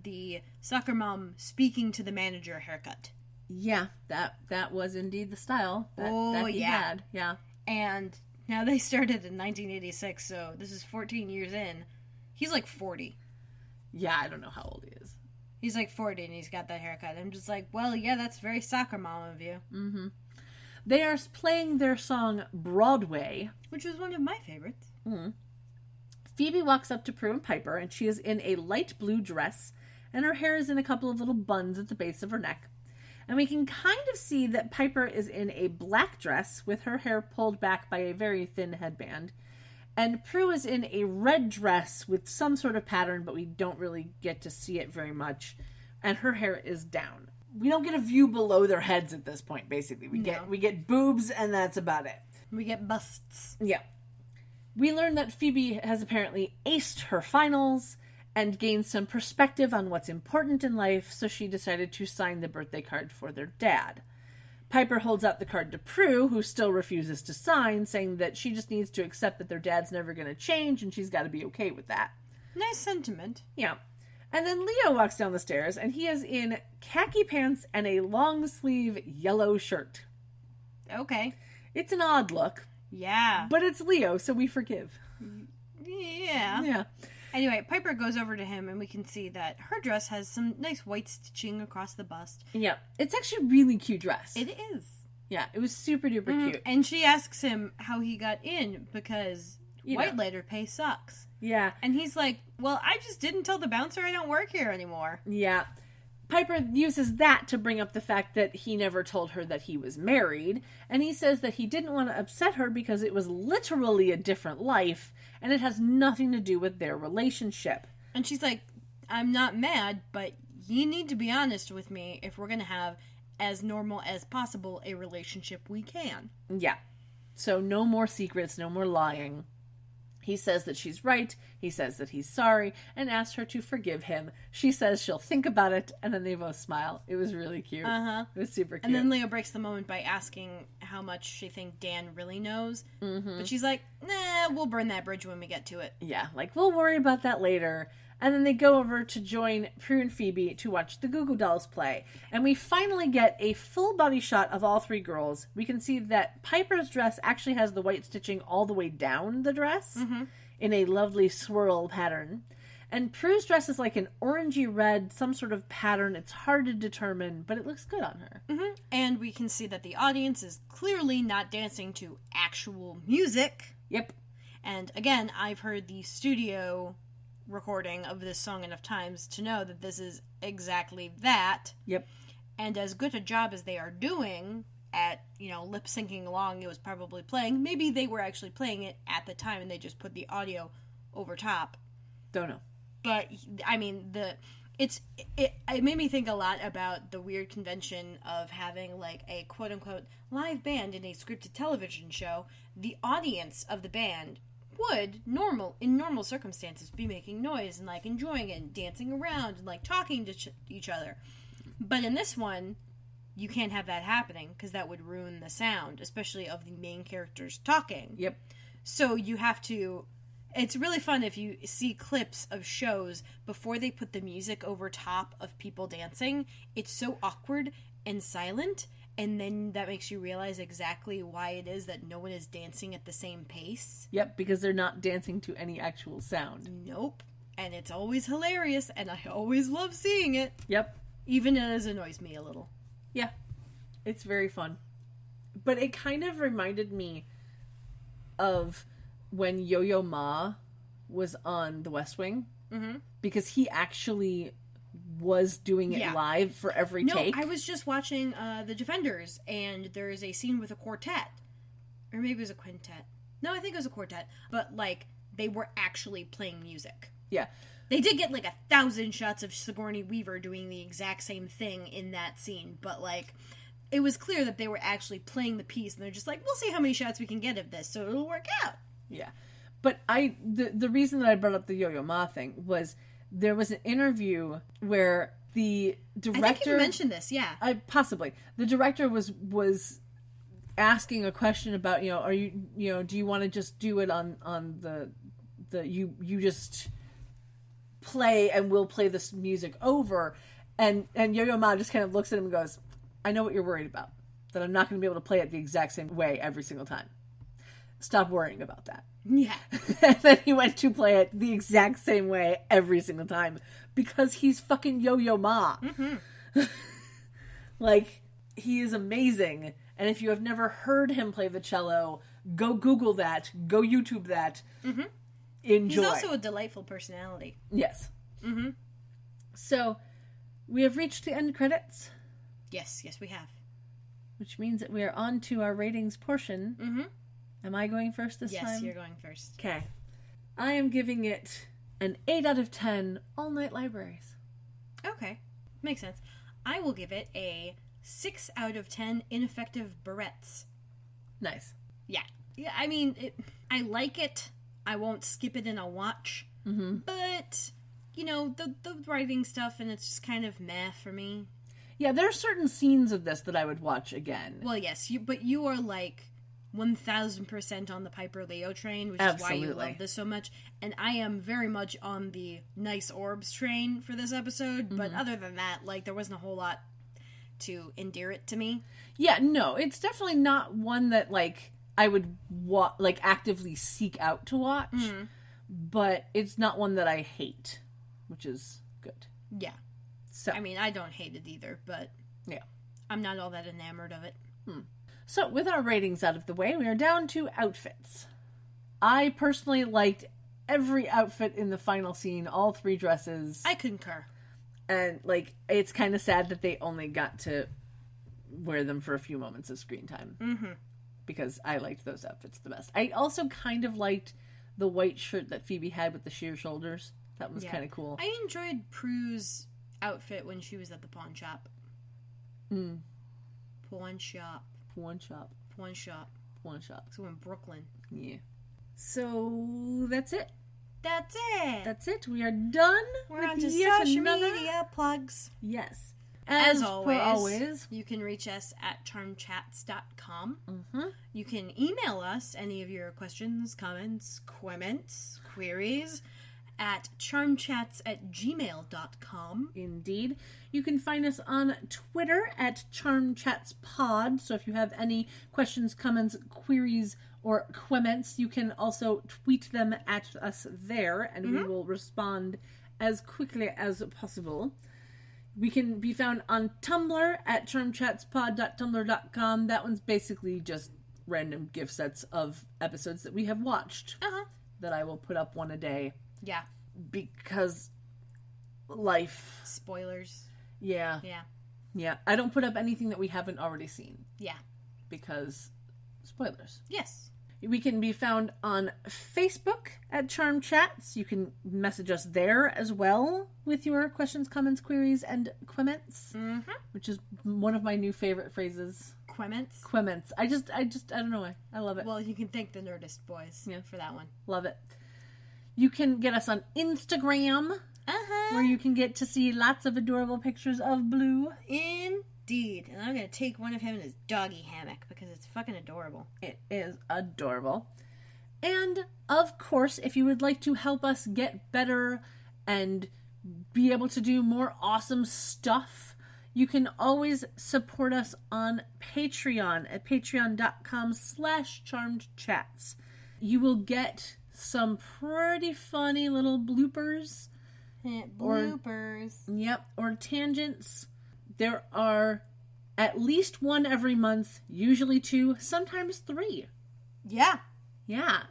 the soccer mom speaking to the manager haircut. Yeah, that was indeed the style that he had. Yeah. And now they started in 1986, so this is 14 years in. He's like 40. Yeah, I don't know how old he is. He's like 40 and he's got that haircut. I'm just like, well, yeah, that's very soccer mom of you. Mm-hmm. They are playing their song Broadway, which was one of my favorites. Mm-hmm. Phoebe walks up to Prue and Piper, and she is in a light blue dress, and her hair is in a couple of little buns at the base of her neck. And we can kind of see that Piper is in a black dress with her hair pulled back by a very thin headband. And Prue is in a red dress with some sort of pattern, but we don't really get to see it very much. And her hair is down. We don't get a view below their heads at this point, basically. We get boobs, and that's about it. We get busts. Yeah. We learn that Phoebe has apparently aced her finals and gained some perspective on what's important in life, so she decided to sign the birthday card for their dad. Piper holds out the card to Prue, who still refuses to sign, saying that she just needs to accept that their dad's never going to change, and she's got to be okay with that. Nice sentiment. Yeah. And then Leo walks down the stairs, and he is in khaki pants and a long-sleeve yellow shirt. Okay. It's an odd look. Yeah. But it's Leo, so we forgive. Yeah. Yeah. Anyway, Piper goes over to him, and we can see that her dress has some nice white stitching across the bust. Yeah. It's actually a really cute dress. It is. Yeah, it was super duper cute. And she asks him how he got in, because white letter pay sucks. Yeah. And he's like, well, I just didn't tell the bouncer I don't work here anymore. Yeah. Piper uses that to bring up the fact that he never told her that he was married, and he says that he didn't want to upset her because it was literally a different life, and it has nothing to do with their relationship. And she's like, I'm not mad, but you need to be honest with me if we're going to have as normal as possible a relationship we can. Yeah. So no more secrets, no more lying. He says that she's right, he says that he's sorry, and asks her to forgive him. She says she'll think about it, and then they both smile. It was really cute. Uh-huh. It was super cute. And then Leo breaks the moment by asking how much she thinks Dan really knows. Mm-hmm. But she's like, nah, we'll burn that bridge when we get to it. Yeah, like, we'll worry about that later. And then they go over to join Prue and Phoebe to watch the Goo Goo Dolls play. And we finally get a full body shot of all three girls. We can see that Piper's dress actually has the white stitching all the way down the dress in a lovely swirl pattern. And Prue's dress is like an orangey red, some sort of pattern. It's hard to determine, but it looks good on her. Mm-hmm. And we can see that the audience is clearly not dancing to actual music. Yep. And again, I've heard the studio recording of this song enough times to know that this is exactly that. Yep. And as good a job as they are doing at, lip syncing along, it was probably playing. Maybe they were actually playing it at the time and they just put the audio over top. Don't know. But I mean, it made me think a lot about the weird convention of having like a quote unquote live band in a scripted television show. The audience of the band would in normal circumstances be making noise and like enjoying it and dancing around and like talking to each other. But in this one, you can't have that happening because that would ruin the sound, especially of the main characters talking. Yep. So you have to... It's really fun if you see clips of shows before they put the music over top of people dancing. It's so awkward and silent, and then that makes you realize exactly why it is that no one is dancing at the same pace. Yep, because they're not dancing to any actual sound. Nope. And it's always hilarious, and I always love seeing it. Yep. Even as it annoys me a little. Yeah. It's very fun. But it kind of reminded me of when Yo-Yo Ma was on The West Wing. Mm-hmm. Because he actually was doing it live for every take. No, I was just watching The Defenders, and there's a scene with a quartet. Or maybe it was a quintet. No, I think it was a quartet. But, like, they were actually playing music. Yeah. They did get, like, 1,000 shots of Sigourney Weaver doing the exact same thing in that scene. But, like, it was clear that they were actually playing the piece, and they're just like, we'll see how many shots we can get of this, so it'll work out. Yeah. But the reason that I brought up the Yo-Yo Ma thing was there was an interview where the director... I think you mentioned this, yeah. Possibly. The director was asking a question about, are you, do you want to just do it on the you just play and we'll play this music over? And Yo-Yo Ma just kind of looks at him and goes, I know what you're worried about. That I'm not going to be able to play it the exact same way every single time. Stop worrying about that. Yeah. And then he went to play it the exact same way every single time because he's fucking Yo-Yo Ma. Mm-hmm. Like, he is amazing. And if you have never heard him play the cello, go Google that. Go YouTube that. Mm-hmm. Enjoy. He's also a delightful personality. Yes. Mm-hmm. So, we have reached the end credits. Yes, we have. Which means that we are on to our ratings portion. Mm-hmm. Am I going first this time? Yes, you're going first. Okay. I am giving it an 8 out of 10 all-night libraries. Okay. Makes sense. I will give it a 6 out of 10 ineffective barrettes. Nice. Yeah. Yeah, I mean, I like it. I won't skip it in a watch. Mm-hmm. But, the writing stuff, and it's just kind of meh for me. Yeah, there are certain scenes of this that I would watch again. Well, yes, but you are like 1,000% on the Piper Leo train, which Absolutely. is why you love this so much. And I am very much on the nice orbs train for this episode. Mm-hmm. But other than that, like, there wasn't a whole lot to endear it to me. Yeah, no, it's definitely not one that, like, I would actively seek out to watch. Mm-hmm. But it's not one that I hate, which is good. Yeah. So, I mean, I don't hate it either, but yeah, I'm not all that enamored of it. So, with our ratings out of the way, we are down to outfits. I personally liked every outfit in the final scene, all 3 dresses. I concur. And, like, it's kind of sad that they only got to wear them for a few moments of screen time. Mm-hmm. Because I liked those outfits the best. I also kind of liked the white shirt that Phoebe had with the sheer shoulders. That was kind of cool. I enjoyed Prue's outfit when she was at the pawn shop. Pawn shop. So in Brooklyn. Yeah. So that's it. That's it. We are done. We're on to social media plugs. Yes. As always, you can reach us at charmchats.com. Mm-hmm. You can email us any of your questions, comments, queries at charmchats@gmail.com. Indeed. You can find us on Twitter at charmchatspod. So if you have any questions, comments, queries, or comments, you can also tweet them at us there, and we will respond as quickly as possible. We can be found on Tumblr at charmchatspod.tumblr.com. That one's basically just random gift sets of episodes that we have watched that I will put up one a day. Yeah. Because life. Spoilers. Yeah. Yeah. Yeah. I don't put up anything that we haven't already seen. Yeah. Because spoilers. Yes. We can be found on Facebook at Charm Chats. You can message us there as well with your questions, comments, queries, and quements, which is one of my new favorite phrases. Quements? Quements. I don't know why. I love it. Well, you can thank the Nerdist boys for that one. Love it. You can get us on Instagram, where you can get to see lots of adorable pictures of Blue. Indeed. And I'm going to take one of him in his doggy hammock because it's fucking adorable. It is adorable. And, of course, if you would like to help us get better and be able to do more awesome stuff, you can always support us on Patreon at patreon.com/charmedchats. You will get some pretty funny little bloopers. Bloopers. Or tangents. There are at least one every month, usually 2, sometimes 3. Yeah. Yeah.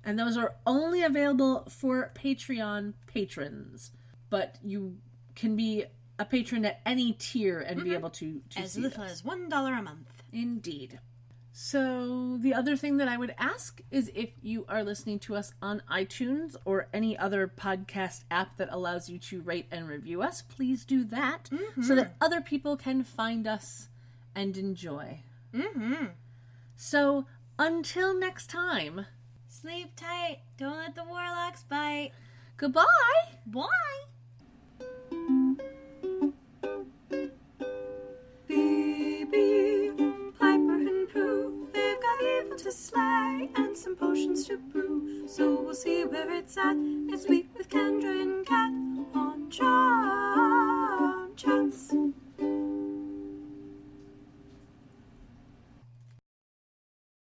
And those are only available for Patreon patrons. But you can be a patron at any tier and be able to as see little those. as $1 a month. Indeed. So the other thing that I would ask is if you are listening to us on iTunes or any other podcast app that allows you to rate and review us, please do that so that other people can find us and enjoy. So until next time, sleep tight. Don't let the warlocks bite. Goodbye. Bye. To slay and some potions to brew, so we'll see where it's at. It's sweet with candy.